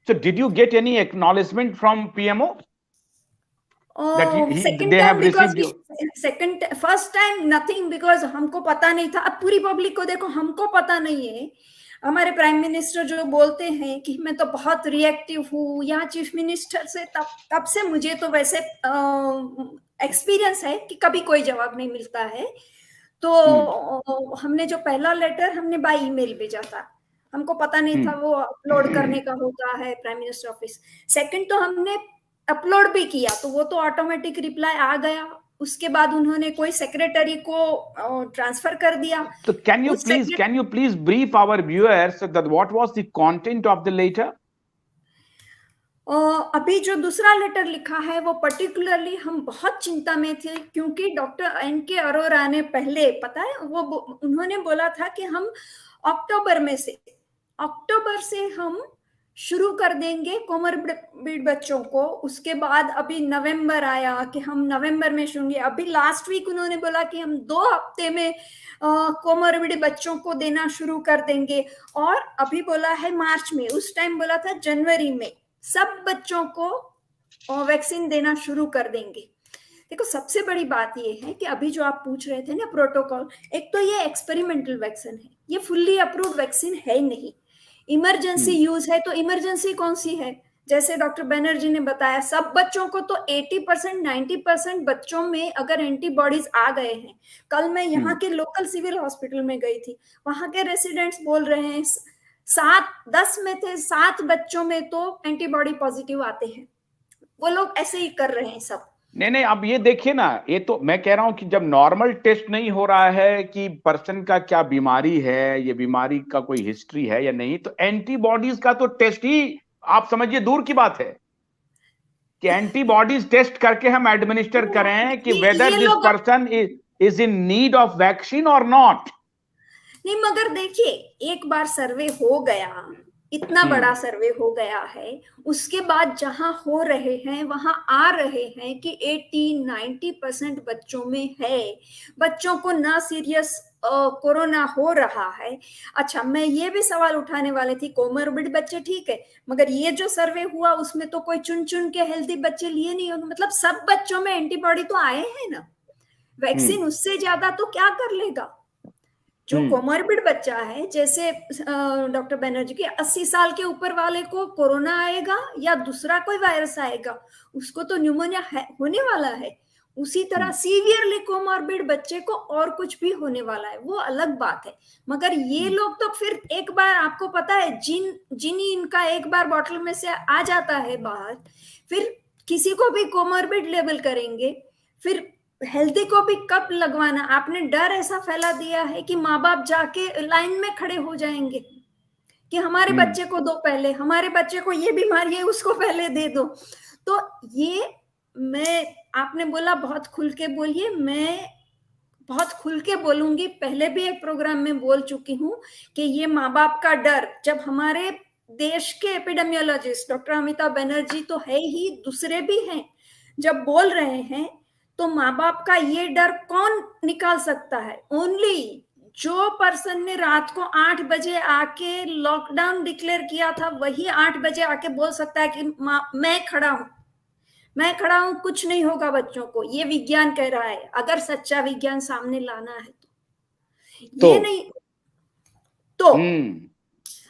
So did you get any acknowledgement from PMO? Second time, because first time nothing, because हमको पता नहीं था। अब पूरी public को देखो, हमको पता नहीं है। हमारे प्राइम मिनिस्टर जो बोलते हैं कि मैं तो बहुत रिएक्टिव हूँ, यहाँ चीफ मिनिस्टर से तब से मुझे तो वैसे एक्सपीरियंस है कि कभी कोई जवाब नहीं मिलता है। तो हमने जो पहला लेटर हमने बाय ईमेल भेजा था, हमको पता नहीं था वो अपलोड करने का होता है प्राइम मिनिस्टर ऑफिस। सेकंड तो हमने अपलोड भी किया, तो वो तो ऑटोमेटिक रिप्लाई आ गया। उसके बाद उन्होंने कोई सेक्रेटरी को ट्रांसफर कर दिया। तो can you please brief our viewers that what was the content of the letter? अभी जो दूसरा लेटर लिखा है वो पर्टिकुलरली हम बहुत चिंता में थे, क्योंकि डॉक्टर एन.के. अरोरा ने पहले, पता है, वो उन्होंने बोला था कि हम अक्टूबर से हम शुरू कर देंगे कोमोरबिड बच्चों को। उसके बाद अभी नवंबर आया कि हम नवंबर में शुरू। अभी लास्ट वीक उन्होंने बोला कि हम 2 हफ्ते में कोमोरबिड बच्चों को देना शुरू कर देंगे। और अभी बोला है मार्च में, उस टाइम बोला था जनवरी में सब बच्चों को वैक्सीन देना शुरू कर देंगे। देखो, सबसे बड़ी बात ये है कि अभी जो आप पूछ रहे थे ना प्रोटोकॉल, एक तो ये एक्सपेरिमेंटल वैक्सीन है, ये फुल्ली अप्रूव्ड वैक्सीन है नहीं, इमरजेंसी यूज है। तो इमरजेंसी कौन सी है? जैसे डॉक्टर बनर्जी ने बताया, सब बच्चों को तो 80% 90% बच्चों में अगर एंटीबॉडीज आ गए हैं। कल मैं यहाँ के लोकल सिविल हॉस्पिटल में गई थी, वहां के रेसिडेंट्स बोल रहे हैं 10 में थे 7 बच्चों में तो एंटीबॉडी पॉजिटिव आते हैं। वो लोग ऐसे ही कर रहे हैं सब। नहीं, अब ये देखिए ना, ये तो मैं कह रहा हूं कि जब नॉर्मल टेस्ट नहीं हो रहा है कि पर्सन का क्या बीमारी है, ये बीमारी का कोई हिस्ट्री है या नहीं, तो एंटीबॉडीज का तो टेस्ट ही आप समझिए दूर की बात है कि एंटीबॉडीज टेस्ट करके हम एडमिनिस्टर करें कि whether this person is in need of vaccine और नॉट। नहीं, मगर देखिए, एक बार सर्वे हो गया, इतना बड़ा सर्वे हो गया है, उसके बाद जहां हो रहे हैं वहां आ रहे हैं कि 80-90% बच्चों में है, बच्चों को ना सीरियस कोरोना हो रहा है। अच्छा, मैं ये भी सवाल उठाने वाले थी, कोमोरबिड बच्चे ठीक है, मगर ये जो सर्वे हुआ उसमें तो कोई चुन चुन के हेल्दी बच्चे लिए नहीं होंगे, मतलब सब बच्चों में एंटीबॉडी तो आए हैं ना। वैक्सीन उससे ज्यादा तो क्या कर लेगा? जो कोमोरबिड बच्चा है, जैसे डॉक्टर बनर्जी के 80 साल के ऊपर वाले को कोरोना आएगा या दूसरा कोई वायरस आएगा, उसको तो न्यूमोनिया होने वाला है। उसी तरह सीवियरली कोमोरबिड बच्चे को और कुछ भी होने वाला है, वो अलग बात है। मगर ये लोग तो फिर एक बार, आपको पता है, जिन इनका एक बार बॉटल में से आ जाता है बाहर, फिर किसी को भी कोमोरबिड लेबल करेंगे, फिर हेल्दी को भी कब लगवाना। आपने डर ऐसा फैला दिया है कि माँ बाप जाके लाइन में खड़े हो जाएंगे कि हमारे बच्चे को दो पहले, हमारे बच्चे को ये बीमारी है उसको पहले दे दो। तो ये आपने बोला बहुत खुल के बोलिए, मैं बहुत खुल के बोलूंगी, पहले भी एक प्रोग्राम में बोल चुकी हूँ कि ये माँ बाप का डर, जब हमारे देश के एपिडेमियोलॉजिस्ट डॉक्टर अमिताभ बनर्जी तो है ही, दूसरे भी हैं, जब बोल रहे हैं तो माँ बाप का ये डर कौन निकाल सकता है? ओनली जो पर्सन ने रात को 8 बजे आके लॉकडाउन डिक्लेयर किया था, वही 8 बजे आके बोल सकता है कि मैं खड़ा हूं, कुछ नहीं होगा बच्चों को, ये विज्ञान कह रहा है। अगर सच्चा विज्ञान सामने लाना है तो ये नहीं तो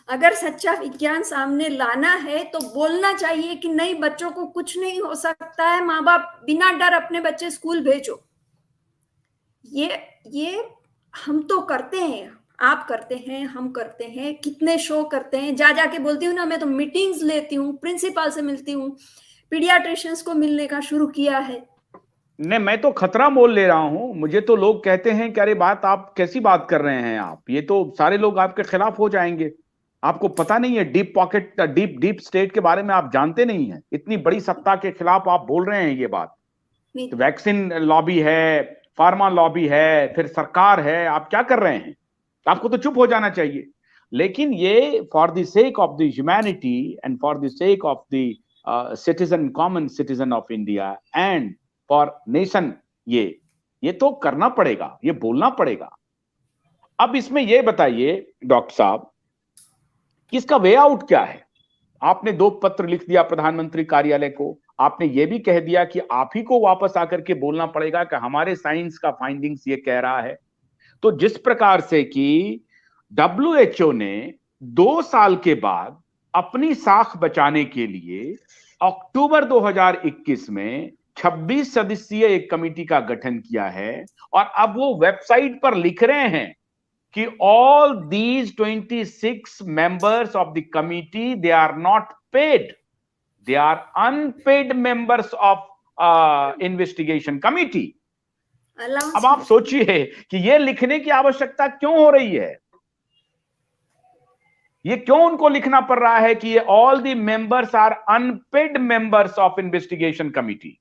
अगर सच्चा विज्ञान सामने लाना है तो बोलना चाहिए कि नहीं, बच्चों को कुछ नहीं हो सकता है, माँ बाप बिना डर अपने बच्चे स्कूल भेजो। ये हम तो करते हैं, आप करते हैं, हम करते हैं, कितने शो करते हैं, जाके बोलती हूँ ना, मैं तो मीटिंग्स लेती हूँ, प्रिंसिपल से मिलती हूँ, पीडियाट्रिशियंस को मिलने का शुरू किया है। नहीं, मैं तो खतरा मोल ले रहा हूं। मुझे तो लोग कहते हैं कि अरे बात, आप कैसी बात कर रहे हैं आप, ये तो सारे लोग आपके खिलाफ हो जाएंगे। आपको पता नहीं है, डीप पॉकेट, डीप स्टेट के बारे में आप जानते नहीं है। इतनी बड़ी सत्ता के खिलाफ आप बोल रहे हैं ये बात। तो वैक्सीन लॉबी है, फार्मा लॉबी है, फिर सरकार है, आप क्या कर रहे हैं? आपको तो चुप हो जाना चाहिए। लेकिन ये for the sake of the humanity and for the sake of the citizen, common citizen of India and for nation, ये तो करना पड़ेगा, ये बोलना पड़ेगा। अब इसमें ये बताइए डॉक्टर साहब कि इसका वे आउट क्या है? आपने 2 पत्र लिख दिया प्रधानमंत्री कार्यालय को, आपने ये भी कह दिया कि आप ही को वापस आकर के बोलना पड़ेगा कि हमारे साइंस का फाइंडिंग्स ये कह रहा है। तो जिस प्रकार से कि WHO ने 2 साल के बाद अपनी साख बचाने के लिए अक्टूबर 2021 में 26 सदस्यीय एक कमेटी का गठन किया है, और अब वो वेबसाइट पर लिख रहे हैं कि all these 26 members of the committee, they are not paid, they are unpaid members of investigation committee. अब आप सोचिए कि ये लिखने की आवश्यकता क्यों हो रही है? ये क्यों उनको लिखना पड़ रहा है कि ये all the members are unpaid members of investigation committee?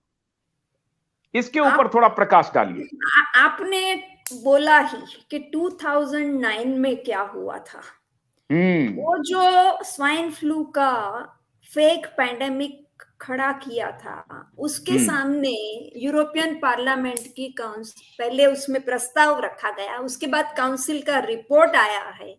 इसके ऊपर थोड़ा प्रकाश डालिए। आपने बोला ही कि 2009 में क्या हुआ था। वो जो स्वाइन फ्लू का फेक पैंडेमिक खड़ा किया था, उसके सामने यूरोपियन पार्लियामेंट की काउंसिल, पहले उसमें प्रस्ताव रखा गया, उसके बाद काउंसिल का रिपोर्ट आया है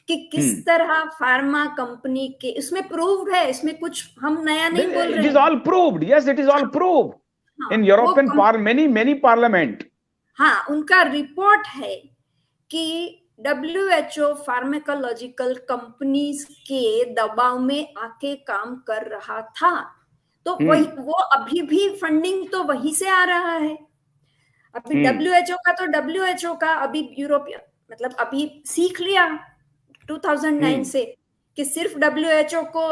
कि किस तरह फार्मा कंपनी के, उसमें प्रूव्ड है, इसमें कुछ हम नया नहीं बोल रहे। It is all proved. Yes, it is all proved. In European many parliament. हाँ, उनका रिपोर्ट है कि WHO फार्माकोलॉजिकल कंपनीज के दबाव में आके काम कर रहा था। तो वही, वो अभी भी फंडिंग तो वहीं से आ रहा है। अभी WHO का तो WHO का अभी यूरोपियन, मतलब अभी सीख लिया 2009 से कि सिर्फ WHO को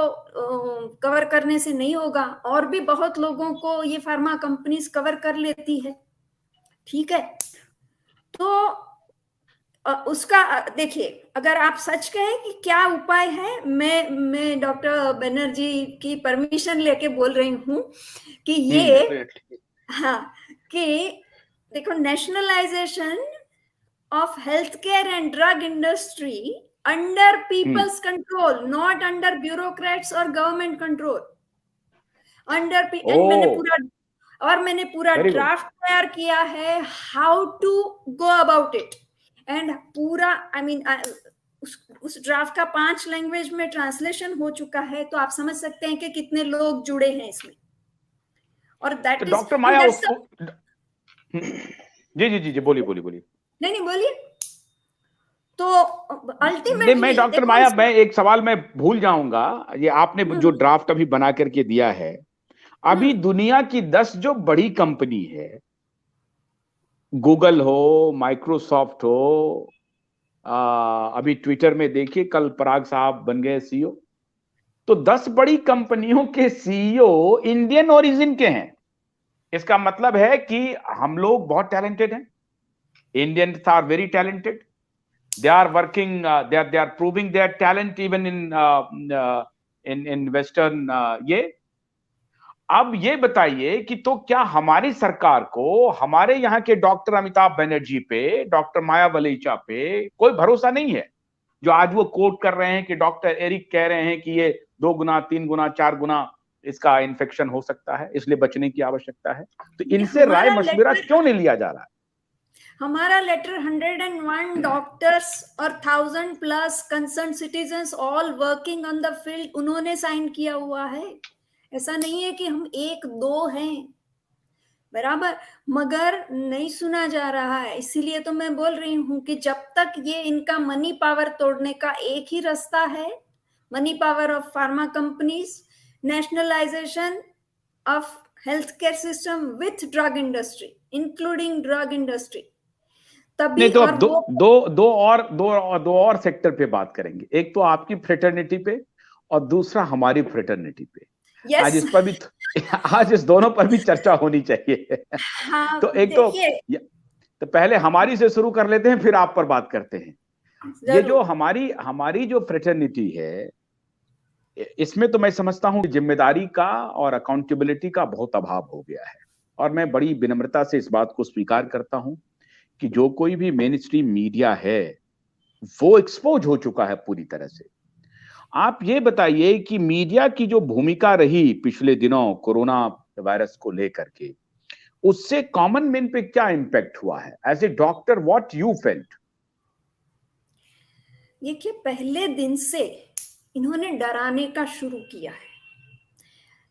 कवर करने से नहीं होगा, और भी बहुत लोगों को ये फार्मा कंपनीज कवर कर लेती है। ठीक है, तो उसका देखिए, अगर आप सच कहें कि क्या उपाय है, मैं डॉक्टर बनर्जी की परमिशन लेके बोल रही हूँ कि ये कि देखो, nationalization of health care and drug industry under people's control, not under bureaucrats और गवर्नमेंट कंट्रोल, अंडर मैंने पूरा ड्राफ्ट तैयार किया है, how to go about it, and पूरा उस ड्राफ्ट का 5 लैंग्वेज में ट्रांसलेशन हो चुका है। तो आप समझ सकते हैं कि कितने लोग जुड़े हैं इसमें। और दैट इज डॉक्टर माया जी बोलिए। नहीं बोलिए। तो अल्टीमेटली मैं डॉक्टर माया, मैं एक सवाल मैं भूल जाऊंगा, ये आपने जो ड्राफ्ट अभी बना करके दिया है, अभी दुनिया की 10 जो बड़ी कंपनी है, गूगल हो, माइक्रोसॉफ्ट हो, अभी ट्विटर में देखिए कल पराग साहब बन गए CEO, तो 10 बड़ी कंपनियों के CEO इंडियन ओरिजिन के हैं। इसका मतलब है कि हम लोग बहुत टैलेंटेड हैं। Indians are very talented, they are working, they are proving their talent even in western ये। अब ये बताइए कि तो क्या हमारी सरकार को हमारे यहाँ के डॉक्टर अमिताभ बनर्जी पे, डॉक्टर माया वलेचा पे कोई भरोसा नहीं है, जो आज वो कोट कर रहे हैं कि डॉक्टर एरिक कह रहे हैं कि ये 2 गुना 3 गुना 4 गुना इसका इन्फेक्शन हो सकता है, इसलिए बचने की आवश्यकता है। तो इनसे राय मशविरा क्यों नहीं लिया जा रहा है? हमारा लेटर 101 डॉक्टर्स और 1000+ concern citizens all working on the field उन्होंने साइन किया हुआ है। ऐसा नहीं है कि हम एक दो हैं, बराबर, मगर नहीं सुना जा रहा है। इसीलिए तो मैं बोल रही हूं कि जब तक ये इनका मनी पावर तोड़ने का एक ही रास्ता है, money power of pharma companies, nationalisation of health care system with drug industry, including drug industry, तभी। नहीं तो और अब दो और सेक्टर पे बात करेंगे, एक तो आपकी फ्रेटर्निटी पे और दूसरा हमारी फ्रेटर्निटी पे। yes. आज इस पर भी आज इस दोनों पर भी चर्चा होनी चाहिए। हाँ, तो एक तो पहले हमारी से शुरू कर लेते हैं, फिर आप पर बात करते हैं। ये जो हमारी जो फ्रेटर्निटी है, इसमें तो मैं समझता हूं कि जिम्मेदारी का और अकाउंटेबिलिटी का बहुत अभाव हो गया है, और मैं बड़ी विनम्रता से इस बात को स्वीकार करता हूं कि जो कोई भी मेन स्ट्रीम मीडिया है वो एक्सपोज हो चुका है पूरी तरह से। आप ये बताइए कि मीडिया की जो भूमिका रही पिछले दिनों कोरोना वायरस को लेकर के, उससे कॉमन मैन पे क्या इंपैक्ट हुआ है? As a doctor what you felt? देखिए, पहले दिन से इन्होंने डराने का शुरू किया है।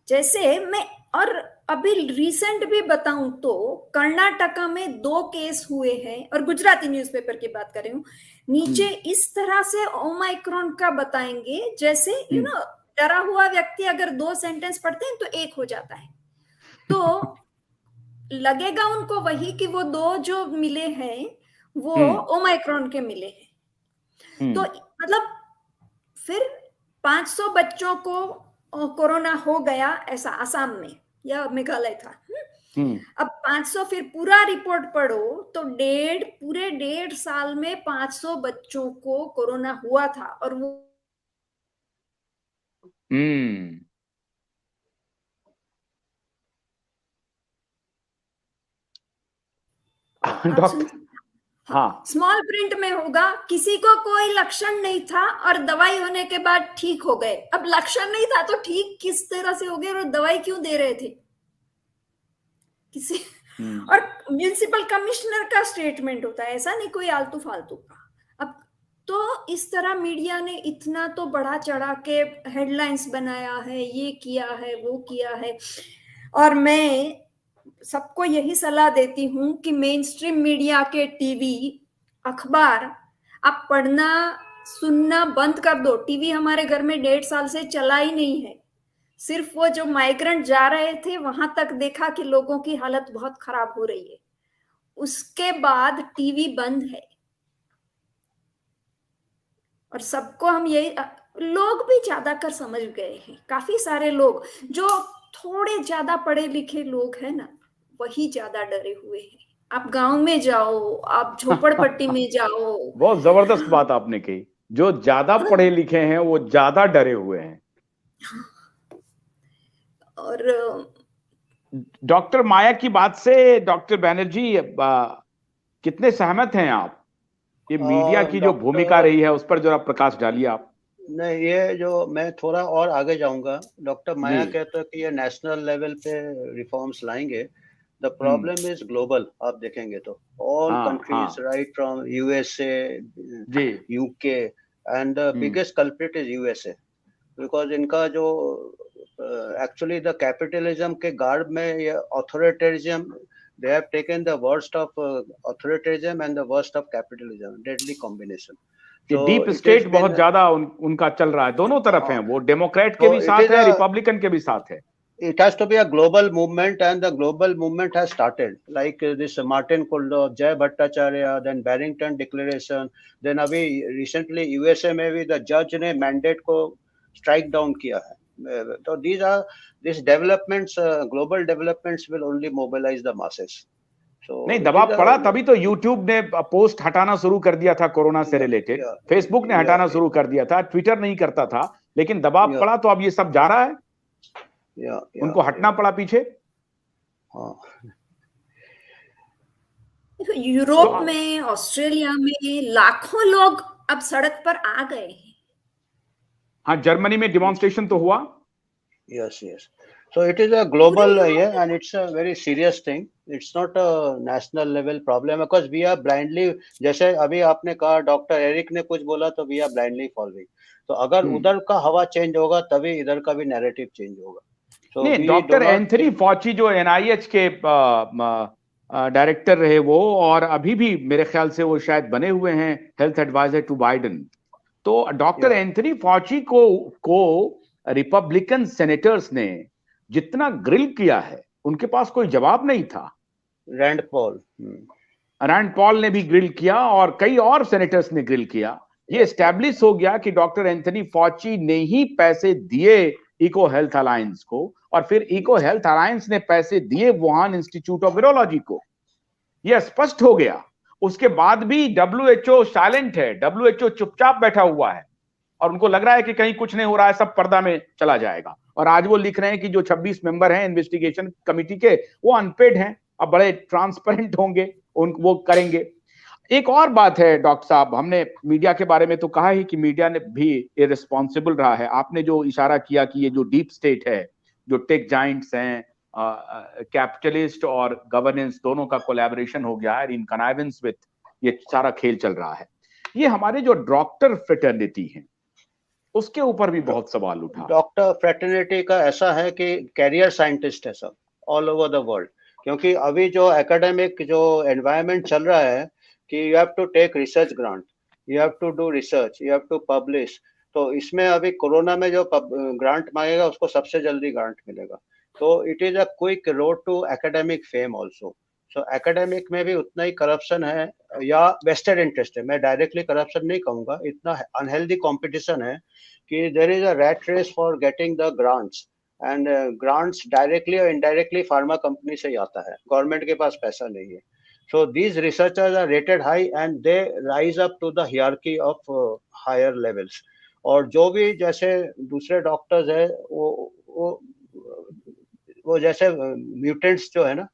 जैसे मैं और अभी रिसेंट भी बताऊं तो कर्नाटका में 2 केस हुए हैं, और गुजराती न्यूज़पेपर की बात कर रही हूं, नीचे इस तरह से ओमाइक्रॉन का बताएंगे जैसे डरा हुआ व्यक्ति अगर 2 सेंटेंस पढ़ते हैं तो 1 हो जाता है, तो लगेगा उनको वही कि वो 2 जो मिले हैं वो ओमाइक्रॉन के मिले हैं। तो मतलब फिर 500 बच्चों को कोरोना हो गया, ऐसा आसाम में या मेघालय था। अब 500, फिर पूरा रिपोर्ट पढ़ो तो पूरे 1.5 साल में 500 बच्चों को कोरोना हुआ था, और वो हाँ, स्मॉल प्रिंट में होगा, किसी को कोई लक्षण नहीं था और दवाई होने के बाद ठीक हो गए। अब लक्षण नहीं था तो ठीक किस तरह से हो गए, और दवाई क्यों दे रहे थे किसी और म्युनिसिपल कमिश्नर का स्टेटमेंट होता है, ऐसा नहीं कोई आलतू फालतू का। अब तो इस तरह मीडिया ने इतना तो बढ़ा चढ़ा के हेडलाइंस बनाया है, ये किया है, वो किया है, और मैं सबको यही सलाह देती हूं कि मेन स्ट्रीम मीडिया के टीवी, अखबार आप पढ़ना सुनना बंद कर दो। टीवी हमारे घर में 1.5 साल से चला ही नहीं है। सिर्फ वो जो माइग्रेंट जा रहे थे वहां तक देखा कि लोगों की हालत बहुत खराब हो रही है, उसके बाद टीवी बंद है। और सबको हम यही, लोग भी ज्यादा कर समझ गए हैं, काफी सारे लोग जो थोड़े ज्यादा पढ़े लिखे लोग हैं ना, वही ज्यादा डरे हुए हैं। आप गांव में जाओ, आप झोपड़पट्टी में जाओ। बहुत जबरदस्त बात आपने कही, जो ज्यादा पढ़े लिखे हैं वो ज्यादा डरे हुए हैं। और डॉक्टर माया की बात से डॉक्टर बैनर्जी कितने सहमत हैं आप? ये मीडिया की जो भूमिका रही है उस पर जरा प्रकाश डालिए आप। नहीं, ये जो मैं थोड़ा और आगे जाऊंगा। डॉक्टर माया कहते हैं कि ये नेशनल लेवल पे रिफॉर्म्स लाएंगे। The problem is global. आप देखेंगे तो all countries right from USA, UK, and the biggest culprit is USA, because इनका जो एक्चुअली द कैपिटलिज्म के गार्ड में ये ऑथोरिटेरिज्म, they have taken the worst of authoritarianism and the worst of capitalism, deadly combination. So deep state बहुत ज्यादा उनका चल रहा है, दोनों तरफ हैं, वो डेमोक्रेट के भी साथ है, रिपब्लिकन के भी साथ है। It has to be a global movement, and the global movement has started, like this Martin Kulldorff, Jay Bhattacharya, then Barrington Declaration, then अभी recently USA में भी the judge ने mandate को strike down किया है। So these developments, global developments will only mobilize the masses. So नहीं, दबाव पड़ा तभी तो YouTube ने पोस्ट हटाना शुरू कर दिया था कोरोना से रिलेटेड, फेसबुक ने हटाना शुरू कर दिया था, ट्विटर नहीं करता था, लेकिन दबाव पड़ा तो अब ये सब जा रहा है। उनको हटना पड़ा पीछे। यूरोप में, ऑस्ट्रेलिया में लाखों लोग अब सड़क पर आ गए हैं। हाँ, जर्मनी में डिमॉन्स्ट्रेशन तो हुआ। Yes. So it is a global, and it's a very serious thing. It's not a national level problem because we are blindly, जैसे अभी आपने कहा डॉक्टर एरिक ने कुछ बोला तो we are blindly following. तो अगर उधर का हवा चेंज होगा तभी इधर का भी नैरेटिव चेंज होगा. So नहीं, we doctor do not Anthony think- फॉची जो NIH के डायरेक्टर रहे वो, और अभी भी मेरे ख्याल से वो शायद बने हुए हैं हेल्थ एडवाइजर टू बाइडेन. तो डॉक्टर एंथनी फॉची को रिपब्लिकन सेनेटर्स ने जितना ग्रिल किया है, उनके पास कोई जवाब नहीं था. रैंड पॉल ने भी ग्रिल किया और कई और सेनेटर्स ने ग्रिल किया. ये एस्टैब्लिश हो गया कि डॉक्टर एंथनी फॉची ने ही पैसे दिए इको हेल्थ अलायंस को, और फिर इको हेल्थ अलायंस ने पैसे दिए वुहान इंस्टीट्यूट ऑफ वायरोलॉजी को. यह स्पष्ट हो गया. उसके बाद भी WHO साइलेंट है, WHO चुपचाप बैठा हुआ है और उनको लग रहा है कि कहीं कुछ नहीं हो रहा है, सब पर्दा में चला जाएगा. और आज वो लिख रहे हैं कि जो 26 मेंबर हैं इन्वेस्टिगेशन कमिटी के, वो अनपेड हैं, अब बड़े ट्रांसपेरेंट होंगे, वो करेंगे. एक और बात है डॉक्टर साहब, हमने मीडिया के बारे में तो कहा ही कि मीडिया ने भी इररिस्पॉन्सिबल रहा है. आपने जो इशारा किया कि ये जो डीप स्टेट है, जो टेक जाइंट्स हैं, कैपिटलिस्ट और गवर्नेंस दोनों का कोलैबोरेशन हो गया है, इन कनाइवेंस विद ये सारा खेल चल रहा है. ये हमारे जो डॉक्टर फ्रेटर्निटी है उसके ऊपर भी बहुत सवाल उठा. डॉक्टर फ्रेटर्निटी का ऐसा है कि कैरियर साइंटिस्ट है सब ऑल ओवर द वर्ल्ड. क्योंकि अभी जो एकेडमिक जो एनवायरनमेंट चल रहा है कि you have to take research grant, you have to do research, you have to publish. तो इसमें अभी कोरोना में जो ग्रांट मांगेगा उसको सबसे जल्दी ग्रांट मिलेगा. तो it is a quick road to academic fame also. So academic में भी उतना ही करप्शन है या वेस्टेड इंटरेस्ट है. मैं डायरेक्टली करप्शन नहीं कहूंगा, इतना अनहेल्दी कंपटीशन है कि there is a rat race for getting the grants, and grants directly और इनडायरेक्टली फार्मा कंपनी से ही आता है, गवर्नमेंट के पास पैसा नहीं है. So these researchers are rated high and they rise up to the hierarchy of higher levels. और जो भी जैसे दूसरे डॉक्टर्स है वो जैसे म्यूटेंट्स जो है ना,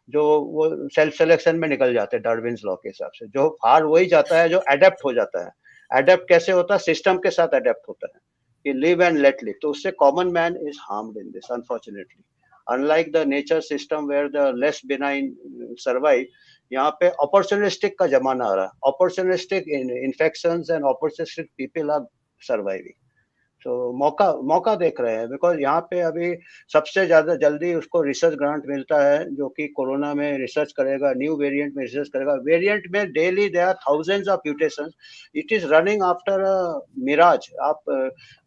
जो वो सेल्फ सिलेक्शन में निकल जाते हैं डार्विन्स लॉ के हिसाब से. जो हार वही जाता है जो अडेप्ट हो जाता है. अडेप्ट कैसे होता है? सिस्टम के साथ अडेप्ट होता है कि लिव एंड लेट लिव. तो उससे common man is harmed in this unfortunately. Unlike the nature system where the less benign survive, यहाँ पे अपॉर्चुनिस्टिक का जमाना आ रहा है. Opportunistic infections and opportunistic people are surviving. तो मौका देख रहे हैं बिकॉज यहाँ पे अभी सबसे ज्यादा जल्दी उसको रिसर्च ग्रांट मिलता है जो कि कोरोना में रिसर्च करेगा, न्यू वेरिएंट में रिसर्च करेगा. वेरिएंट में daily there are thousands of mutations. It is running after a mirage. आप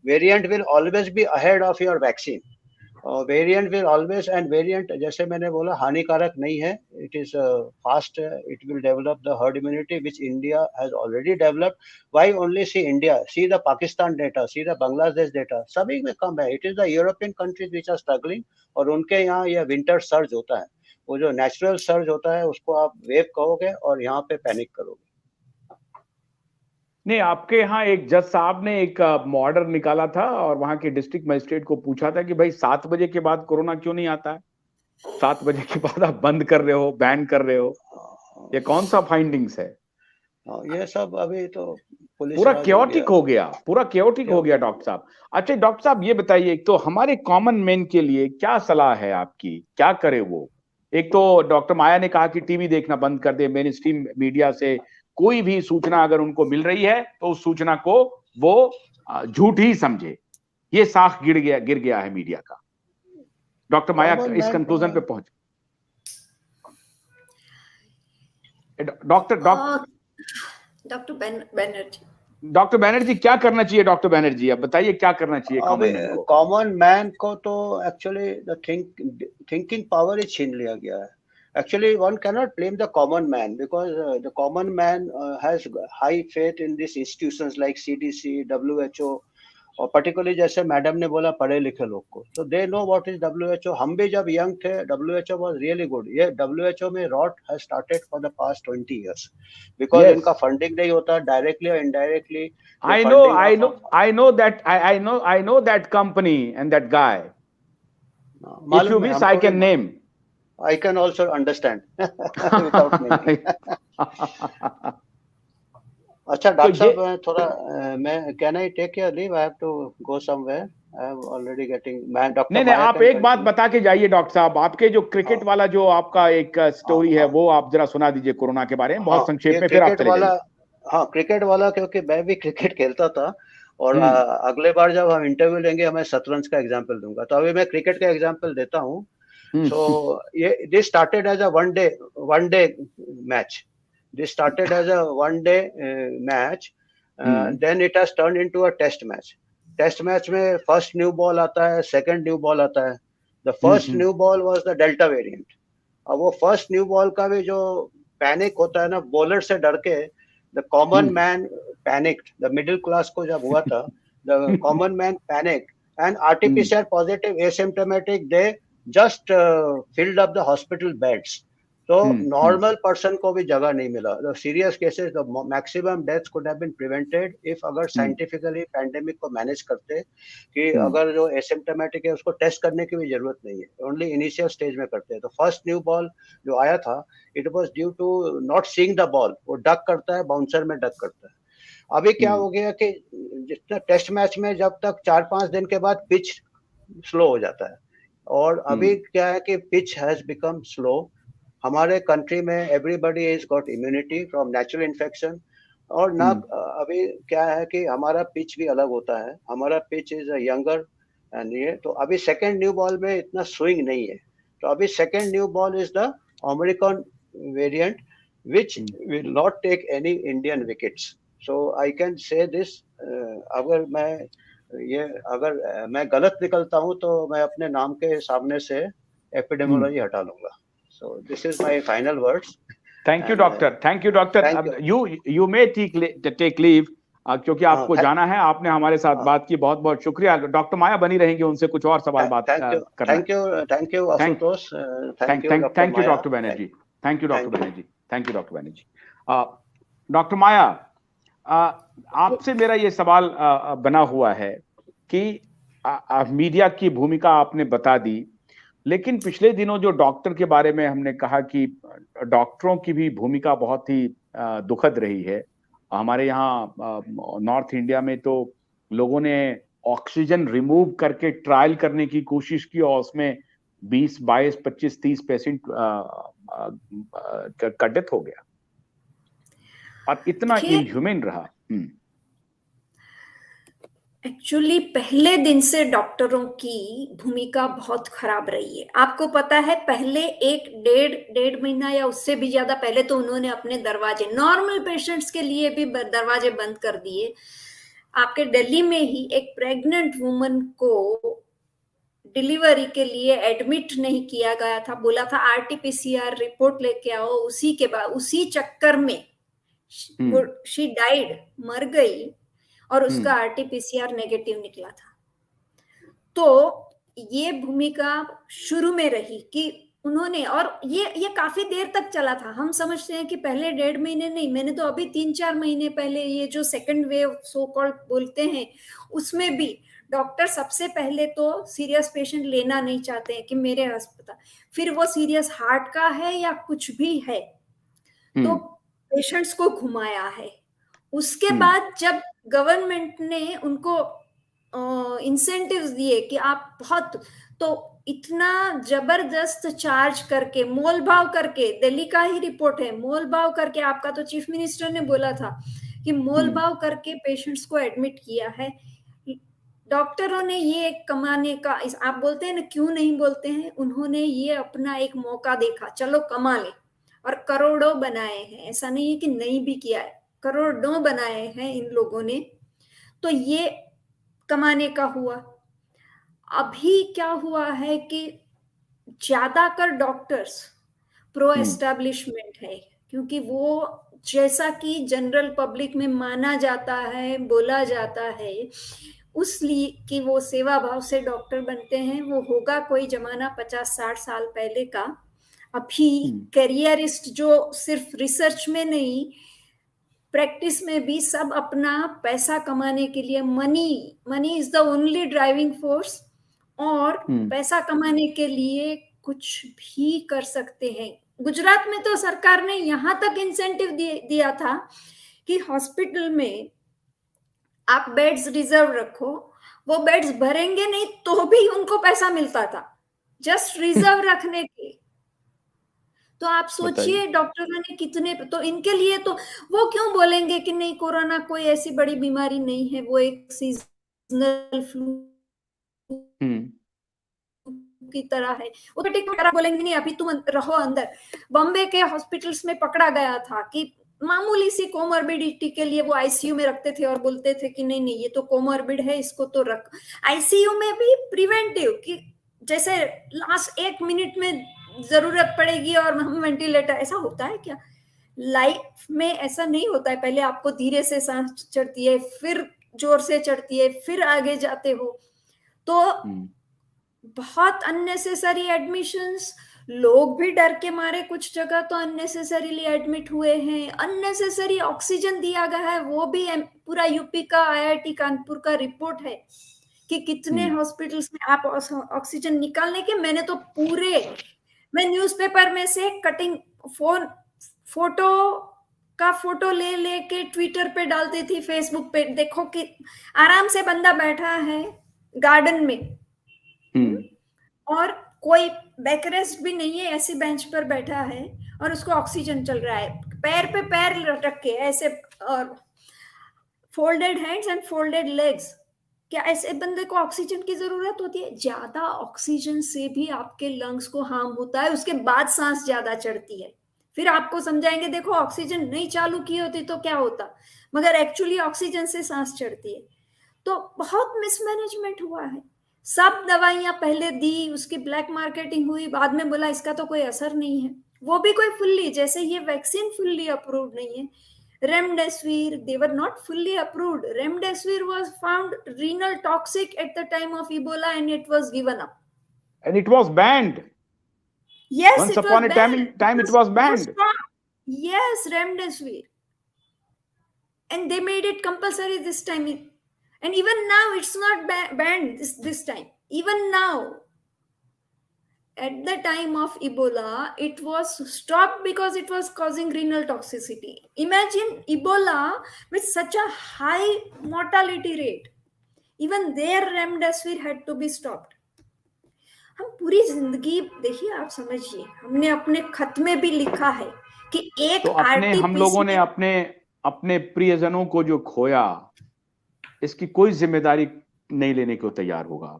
variant will always be ahead of your vaccine. Variant will always, and variant जैसे मैंने बोला हानिकारक नहीं है. It is fast, it will develop the herd immunity which India has already developed. Why only see India? See the Pakistan data, see the Bangladesh data, सभी में कम है. It is the European countries which are struggling, और उनके यहाँ यह winter surge होता है. वो जो नेचुरल सर्ज होता है उसको आप वेव कहोगे और यहाँ पे पैनिक करोगे. नहीं, आपके यहाँ एक जज साहब ने एक ऑर्डर निकाला था और वहां के डिस्ट्रिक्ट मजिस्ट्रेट को पूछा था कि भाई 7 बजे के बाद कोरोना क्यों नहीं आता है? 7 बजे के बाद आप बंद कर रहे हो, बैन कर रहे हो. ये कौन सा फाइंडिंग्स है? ये सब अभी तो पुलिस पूरा केओटिक हो गया, पूरा केओटिक हो गया डॉक्टर साहब. अच्छा डॉक्टर साहब ये बताइए, एक तो हमारे कॉमन मैन के लिए क्या सलाह है आपकी, क्या करे वो? एक तो डॉक्टर माया ने कहा कि टीवी देखना बंद कर दे, मेन स्ट्रीम मीडिया से कोई भी सूचना अगर उनको मिल रही है तो उस सूचना को वो झूठ ही समझे. ये साख गिर गया है मीडिया का. डॉक्टर माया इस कंक्लूजन पे पहुंचे. डॉक्टर बैनर्जी क्या करना चाहिए? डॉक्टर बैनर्जी आप बताइए क्या करना चाहिए कॉमन मैन को? तो एक्चुअली द थिंकिंग पावर ही छीन लिया गया है. Actually, one cannot blame the common man because the common man has high faith in these institutions like CDC, WHO, और particularly जैसे मैडम ने बोला पढ़े लिखे लोग को, so they know what is WHO. हम भी जब यंग थे WHO was really good. ये WHO में rot has started for the past 20 years because yes. इनका फंडिंग नहीं होता directly or indirectly. I know that company and that guy. If you wish, I can name. I can also understand without naming. अच्छा doctor साहब थोड़ा मैं can I take your leave? I have to go somewhere I am already getting, मैं doctor नहीं, आप एक बात बता के जाइए डॉक्टर साहब, आपके जो क्रिकेट वाला जो आपका एक स्टोरी है वो आप जरा सुना दीजिए कोरोना के बारे में, बहुत संक्षेप में, फिर आप चले जाइए। हाँ, क्रिकेट वाला, क्योंकि मैं भी क्रिकेट खेलता था, और अगले बार जब हम इंटरव्यू लेंगे मैं शतरंज का एग्जांपल दूंगा, तो अभी मैं क्रिकेट का एग्जांपल देता हूँ। सो ये this started as a one day match, this started as a one day match, then it has turn into a test match. Test match में फर्स्ट न्यू बॉल आता है, सेकंड न्यू बॉल आता है। The first new ball was the delta variant. अब वो first new ball का भी जो पैनिक होता है ना, बॉलर से डर के, the common man panicked, the middle class को जब हुआ था, the common man panic and RTPCR positive asymptomatic, they just filled up the hospital beds. तो नॉर्मल पर्सन को भी जगह नहीं मिला। The serious cases, the maximum deaths could have been prevented if अगर साइंटिफिकली पैंडेमिक को मैनेज करते, कि अगर जो एसिम्प्टोमेटिक है उसको टेस्ट करने की भी जरूरत नहीं है, ओनली इनिशियल स्टेज में करते हैं। तो फर्स्ट न्यू बॉल जो आया था, it was due to not seeing the ball, वो डक करता है, बाउंसर में डक करता है। अभी क्या हो गया कि जितना टेस्ट मैच में जब तक 4-5 दिन के बाद पिच स्लो हो जाता है, और अभी क्या है कि पिच हैज बिकम स्लो। हमारे कंट्री में everybody is got immunity from natural infection, और ना अभी क्या है कि हमारा पिच भी अलग होता है, हमारा पिच इज यंगर एंड ये, तो अभी सेकंड न्यू बॉल में इतना स्विंग नहीं है। तो अभी second new ball is the Omicron variant which will not take any Indian wickets. So I can say this, अगर मैं गलत निकलता हूं तो मैं अपने नाम के सामने से एपिडेमियोलॉजी हटा लूंगा। So this is my final words. Thank you, doctor. Thank you, doctor. You may take leave, क्योंकि आपको जाना है। आपने हमारे साथ बात की, बहुत बहुत शुक्रिया। डॉक्टर माया बनी रहेंगी, उनसे कुछ और सवाल बात करना। Thank you Ashutosh, thank you doctor Banerjee, thank you doctor Banerjee, thank you doctor Banerjee. Doctor Maya, आपसे मेरा ये सवाल बना हुआ है कि मीडिया की भूमिका आपने बता दी, लेकिन पिछले दिनों जो डॉक्टर के बारे में हमने कहा कि डॉक्टरों की भी भूमिका बहुत ही दुखद रही है। हमारे यहाँ नॉर्थ इंडिया में तो लोगों ने ऑक्सीजन रिमूव करके ट्रायल करने की कोशिश की, और उसमें 20, 22, 25, 30 पेशेंट का डेथ हो गया, और इतना इनह्यूमन रहा। एक्चुअली पहले दिन से डॉक्टरों की भूमिका बहुत खराब रही है। आपको पता है, पहले डेढ़ महीना या उससे भी ज्यादा पहले तो उन्होंने अपने दरवाजे नॉर्मल पेशेंट्स के लिए भी दरवाजे बंद कर दिए। आपके दिल्ली में ही एक प्रेग्नेंट वुमन को डिलीवरी के लिए एडमिट नहीं किया गया था, बोला था आरटीपीसीआर रिपोर्ट लेके आओ। उसी के बाद उसी चक्कर में शी डाइड, मर गई, और उसका आरटीपीसीआर नेगेटिव निकला था। तो ये भूमिका शुरू में रही कि उन्होंने, और ये काफी देर तक चला था। हम समझते हैं कि पहले 1.5 महीने नहीं, मैंने तो अभी 3-4 महीने पहले ये जो सेकंड वेव सो कॉल्ड बोलते हैं, उसमें भी डॉक्टर सबसे पहले तो सीरियस पेशेंट लेना नहीं चाहते हैं कि मेरे अस्पताल, फिर वो सीरियस हार्ट का है या कुछ भी है, तो पेशेंट्स को घुमाया है। उसके बाद जब गवर्नमेंट ने उनको इंसेंटिव्स दिए कि आप बहुत, तो इतना जबरदस्त चार्ज करके, मोल भाव करके, दिल्ली का ही रिपोर्ट है, मोल भाव करके, आपका तो चीफ मिनिस्टर ने बोला था कि मोल भाव करके पेशेंट्स को एडमिट किया है। डॉक्टरों ने ये कमाने का, आप बोलते हैं ना क्यों नहीं बोलते हैं, उन्होंने ये अपना एक मौका देखा, चलो कमा ले, और करोड़ों बनाए हैं। ऐसा नहीं है कि नहीं भी किया है, करोड़ों बनाए हैं इन लोगों ने। तो ये कमाने का हुआ। अभी क्या हुआ है कि ज्यादातर डॉक्टर्स प्रो एस्टैब्लिशमेंट है, क्योंकि वो जैसा कि जनरल पब्लिक में माना जाता है, बोला जाता है, उसलिए कि वो सेवा भाव से डॉक्टर बनते हैं। वो होगा कोई जमाना 50-60 साल पहले का। अभी करियरिस्ट जो सिर्फ रिसर्च में नहीं, प्रैक्टिस में भी सब अपना पैसा कमाने के लिए, money is the only driving force, और पैसा कमाने के लिए कुछ भी कर सकते हैं। गुजरात में तो सरकार ने यहां तक इंसेंटिव दिया था कि हॉस्पिटल में आप बेड्स रिजर्व रखो, वो बेड्स भरेंगे नहीं तो भी उनको पैसा मिलता था, जस्ट रिजर्व रखने के। तो आप सोचिए डॉक्टरों ने कितने, तो इनके लिए तो वो क्यों बोलेंगे कि नहीं कोरोना कोई ऐसी बड़ी बीमारी नहीं है, वो एक सीजनल फ्लू की तरह है। वो तो बोलेंगे नहीं अभी तुम रहो अंदर। बॉम्बे के हॉस्पिटल्स में पकड़ा गया था कि मामूली सी कोमॉर्बिडिटी के लिए वो आईसीयू में रखते थे और बोलते थे कि नहीं नहीं ये तो कोमॉर्बिड है, इसको तो रख। आईसीयू में भी प्रिवेंटिव कि जैसे लास्ट 1 मिनट में जरूरत पड़ेगी और हम वेंटिलेटर, ऐसा होता है क्या? लाइफ में ऐसा नहीं होता है, पहले आपको धीरे से सांस चढ़ती है, फिर जोर से चढ़ती है, फिर आगे जाते हो। तो बहुत अननेसेसरी एडमिशंस, लोग भी डर के मारे कुछ जगह तो अननेसेसरीली एडमिट हुए हैं। अननेसेसरी ऑक्सीजन दिया गया है, वो भी पूरा यूपी का आईआईटी कानपुर का रिपोर्ट है कि कितने हॉस्पिटल्स में आप ऑक्सीजन निकालने के, मैंने तो मैं न्यूज़पेपर में से कटिंग फोटो ले लेके ट्विटर पे डालती थी, फेसबुक पे, देखो कि आराम से बंदा बैठा है गार्डन में और कोई बैकरेस्ट भी नहीं है, ऐसी बेंच पर बैठा है और उसको ऑक्सीजन चल रहा है, पैर पे पैर रख के ऐसे, और folded hands and folded legs. क्या ऐसे बंदे को ऑक्सीजन की जरूरत होती है? ज्यादा ऑक्सीजन से भी आपके लंग्स को हार्म होता है, उसके बाद सांस ज्यादा चढ़ती है। फिर आपको समझाएंगे देखो ऑक्सीजन नहीं चालू की होती तो क्या होता, मगर एक्चुअली ऑक्सीजन से सांस चढ़ती है। तो बहुत मिसमैनेजमेंट हुआ है। सब दवाइयां पहले दी, उसकी ब्लैक मार्केटिंग हुई, बाद में बोला इसका तो कोई असर नहीं है। वो भी कोई फुल्ली, जैसे ये वैक्सीन फुल्ली अप्रूव्ड नहीं है। Remdesivir, they were not fully approved. Remdesivir was found renal toxic at the time of Ebola and it was given up. And it was banned. Yes, once upon a time it was banned. Yes, Remdesivir. And they made it compulsory this time. And even now it's not banned this time. Even now. At the time of Ebola, it was stopped because it was causing renal toxicity. Imagine Ebola with such a high mortality rate. Even there, Remdesivir had to be stopped. हम पूरी जिंदगी, देखिए आप समझिए, हमने अपने खत में भी लिखा है कि एक तो हम लोगों ने अपने प्रियजनों को जो खोया, इसकी कोई जिम्मेदारी नहीं लेने को तैयार होगा।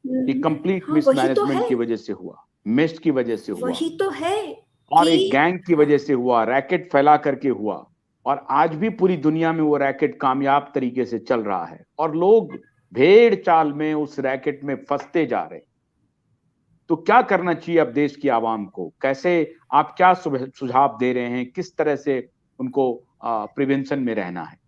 ये कंप्लीट मिसमैनेजमेंट की वजह से हुआ, मिस्ट की वजह से हुआ, वही तो है, और एक गैंग की वजह से हुआ, रैकेट फैला करके हुआ, और आज भी पूरी दुनिया में वो रैकेट कामयाब तरीके से चल रहा है और लोग भेड़ चाल में उस रैकेट में फंसते जा रहे। तो क्या करना चाहिए अब देश की आवाम को? कैसे आप क्या सुझाव दे रहे हैं, किस तरह से उनको प्रिवेंशन में रहना है?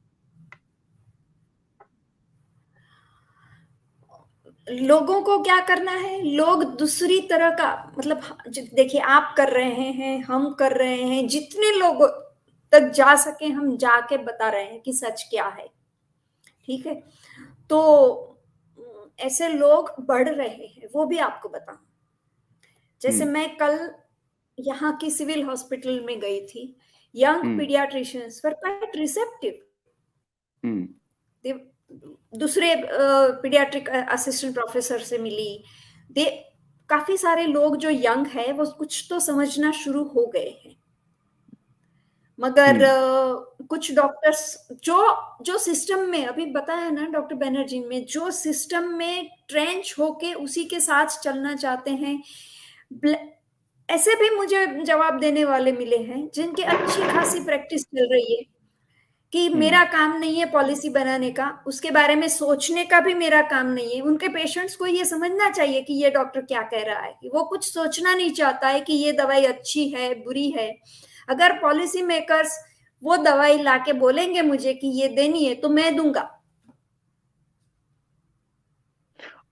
लोगों को क्या करना है? लोग दूसरी तरह का, मतलब देखिए आप कर रहे हैं, हम कर रहे हैं, जितने लोगों तक जा सके हम जाके बता रहे हैं कि सच क्या है। ठीक है, तो ऐसे लोग बढ़ रहे हैं, वो भी आपको बताऊं। जैसे मैं कल यहाँ की सिविल हॉस्पिटल में गई थी, young paediatricians were quite receptive. दूसरे पीडियाट्रिक असिस्टेंट प्रोफेसर से मिली, काफी सारे लोग जो यंग है वो कुछ तो समझना शुरू हो गए हैं। मगर कुछ डॉक्टर्स जो सिस्टम में, अभी बताया ना डॉक्टर बैनर्जी, में जो सिस्टम में ट्रेंच होके उसी के साथ चलना चाहते हैं, ऐसे भी मुझे जवाब देने वाले मिले हैं जिनकी अच्छी खासी प्रैक्टिस चल रही है कि मेरा काम नहीं है पॉलिसी बनाने का, उसके बारे में सोचने का भी मेरा काम नहीं है। उनके पेशेंट्स को ये समझना चाहिए कि ये डॉक्टर क्या कह रहा है, कि वो कुछ सोचना नहीं चाहता है कि ये दवाई अच्छी है बुरी है। अगर पॉलिसी मेकर्स वो दवाई लाके बोलेंगे मुझे कि ये देनी है तो मैं दूंगा।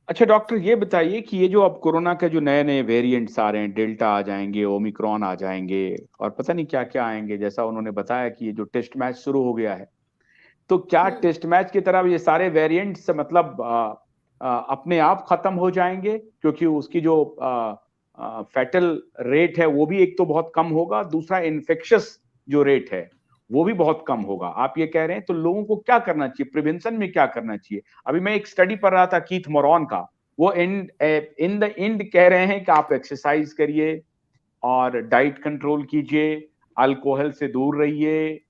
अच्छा डॉक्टर, ये बताइए कि ये जो अब कोरोना के जो नए नए वेरिएंट्स आ रहे हैं, डेल्टा आ जाएंगे, ओमिक्रॉन आ जाएंगे और पता नहीं क्या क्या आएंगे, जैसा उन्होंने बताया कि ये जो टेस्ट मैच शुरू हो गया है, तो क्या टेस्ट मैच की तरह ये सारे वेरिएंट्स मतलब अपने आप खत्म हो जाएंगे? क्योंकि उसकी जो फैटल रेट है वो भी एक तो बहुत कम होगा, दूसरा इन्फेक्शियस जो रेट है वो भी बहुत कम होगा। आप ये कह रहे हैं, तो लोगों को क्या करना चाहिए, प्रिवेंशन में क्या करना चाहिए? अभी मैं एक स्टडी पढ़ रहा था कीथ मोरॉन का, वो इन द एंड कह रहे हैं कि आप एक्सरसाइज करिए और डाइट कंट्रोल कीजिए, अल्कोहल से दूर रहिए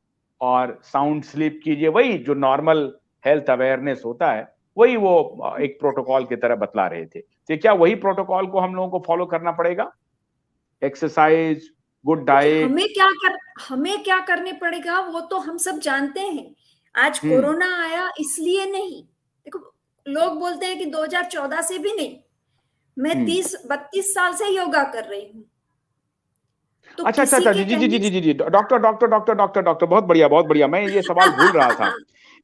और साउंड स्लीप कीजिए, वही जो नॉर्मल हेल्थ अवेयरनेस होता है, वही वो एक प्रोटोकॉल की तरह बतला रहे थे। तो क्या वही प्रोटोकॉल को हम लोगों को फॉलो करना पड़ेगा? Exercise, good diet. हमें क्या करने पड़ेगा वो तो हम सब जानते हैं। आज कोरोना आया इसलिए नहीं, देखो लोग बोलते हैं कि 2014 से भी नहीं, मैं 30-32 साल से योगा कर रही हूँ। तो अच्छा अच्छा अच्छा, जी जी जी जी जी जी, doctor doctor doctor doctor doctor, बहुत बढ़िया बहुत बढ़िया। मैं ये सवाल भूल रहा था।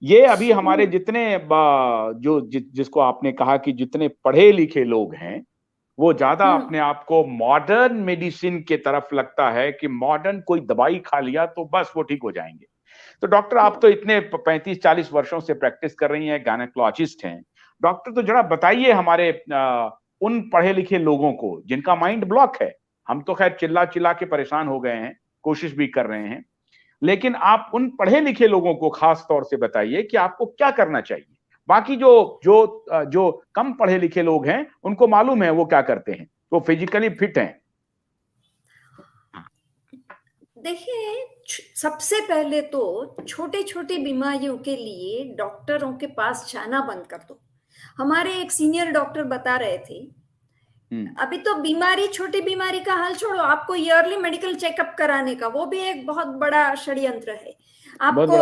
ये अभी हमारे जितने जो जिसको आपने कहा कि जितने पढ़े लिखे लोग हैं, वो ज्यादा अपने आप को मॉडर्न मेडिसिन के तरफ लगता है कि मॉडर्न कोई दवाई खा लिया तो बस वो ठीक हो जाएंगे। तो डॉक्टर, आप तो इतने 35-40 वर्षों से प्रैक्टिस कर रही हैं, गायनेकोलॉजिस्ट हैं डॉक्टर, तो जरा बताइए हमारे उन पढ़े लिखे लोगों को जिनका माइंड ब्लॉक है। हम तो खैर चिल्ला चिल्ला के परेशान हो गए हैं, कोशिश भी कर रहे हैं, लेकिन आप उन पढ़े लिखे लोगों को खास तौर से बताइए कि आपको क्या करना चाहिए। बाकी जो जो जो कम पढ़े लिखे लोग हैं, उनको मालूम है वो क्या करते हैं, वो फिजिकली फिट हैं। देखिए, सबसे पहले तो छोटे छोटे बीमारियों के लिए डॉक्टरों के पास जाना बंद कर दो। हमारे एक सीनियर डॉक्टर बता रहे थे, अभी तो बीमारी, छोटी बीमारी का हाल छोड़ो, आपको ईयरली मेडिकल चेकअप कराने का, वो भी एक बहुत बड़ा षड्यंत्र है। आपको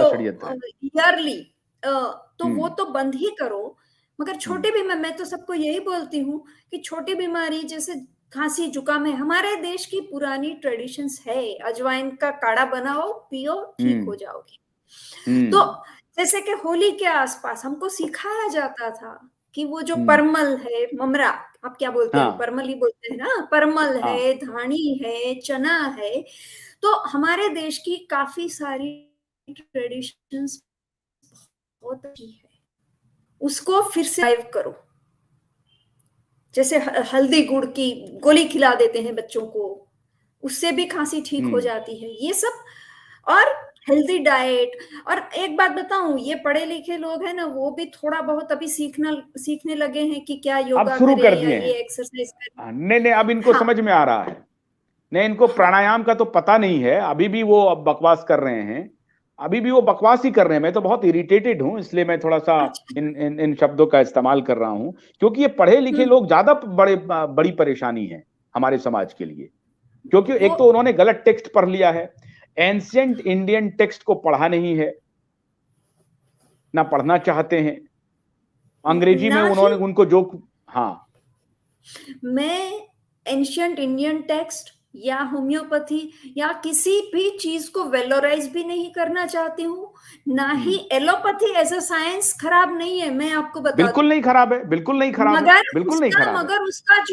ईयरली तो वो तो बंद ही करो। मगर छोटी बीमारी, मैं तो सबको यही बोलती हूँ कि छोटी बीमारी जैसे खांसी जुकाम है, हमारे देश की पुरानी ट्रेडिशंस है, अजवाइन का काढ़ा बनाओ पियो ठीक हो जाओगे। तो जैसे कि होली के आसपास हमको सिखाया जाता था कि वो जो परमल है, ममरा, आप क्या बोलते हैं, परमल ही बोलते हैं ना, परमल है, धानी है, चना है, तो हमारे देश की काफी सारी ट्रेडिशंस बहुत अच्छी है, उसको फिर से लाइव करो। जैसे हल्दी गुड़ की गोली खिला देते हैं बच्चों को, उससे भी खांसी ठीक हो जाती है, ये सब। और हेल्दी डाइट। और एक बात बताऊं, ये पढ़े लिखे लोग हैं ना, वो भी थोड़ा बहुत अभी सीखने लगे हैं कि क्या योगा करें या ये एक्सरसाइज करें। नहीं, अब इनको समझ में आ रहा है। नहीं, इनको प्राणायाम का तो पता नहीं है, अभी भी वो अब बकवास कर रहे हैं, अभी भी वो बकवास ही कर रहे हैं। मैं तो बहुत इरिटेटेड हूं, इसलिए मैं थोड़ा सा इन शब्दों का इस्तेमाल कर रहा हूं, क्योंकि ये पढ़े लिखे लोग ज्यादा बड़ी परेशानी है हमारे समाज के लिए। क्योंकि एक तो उन्होंने गलत टेक्स्ट पढ़ लिया है, एंशिएंट इंडियन टेक्स्ट को पढ़ा नहीं है, ना पढ़ना चाहते हैं। अंग्रेजी में उन्होंने उनको जो, मैं एंशिएंट इंडियन टेक्स्ट या होम्योपैथी या किसी भी चीज को वेलोराइज भी नहीं करना चाहती हूँ, ना ही एलोपैथी एज अ साइंस खराब नहीं है, मैं आपको बता बिल्कुल नहीं खराब है, बिल्कुल नहीं खराब है, बिल्कुल नहीं खराब है। मगर उसका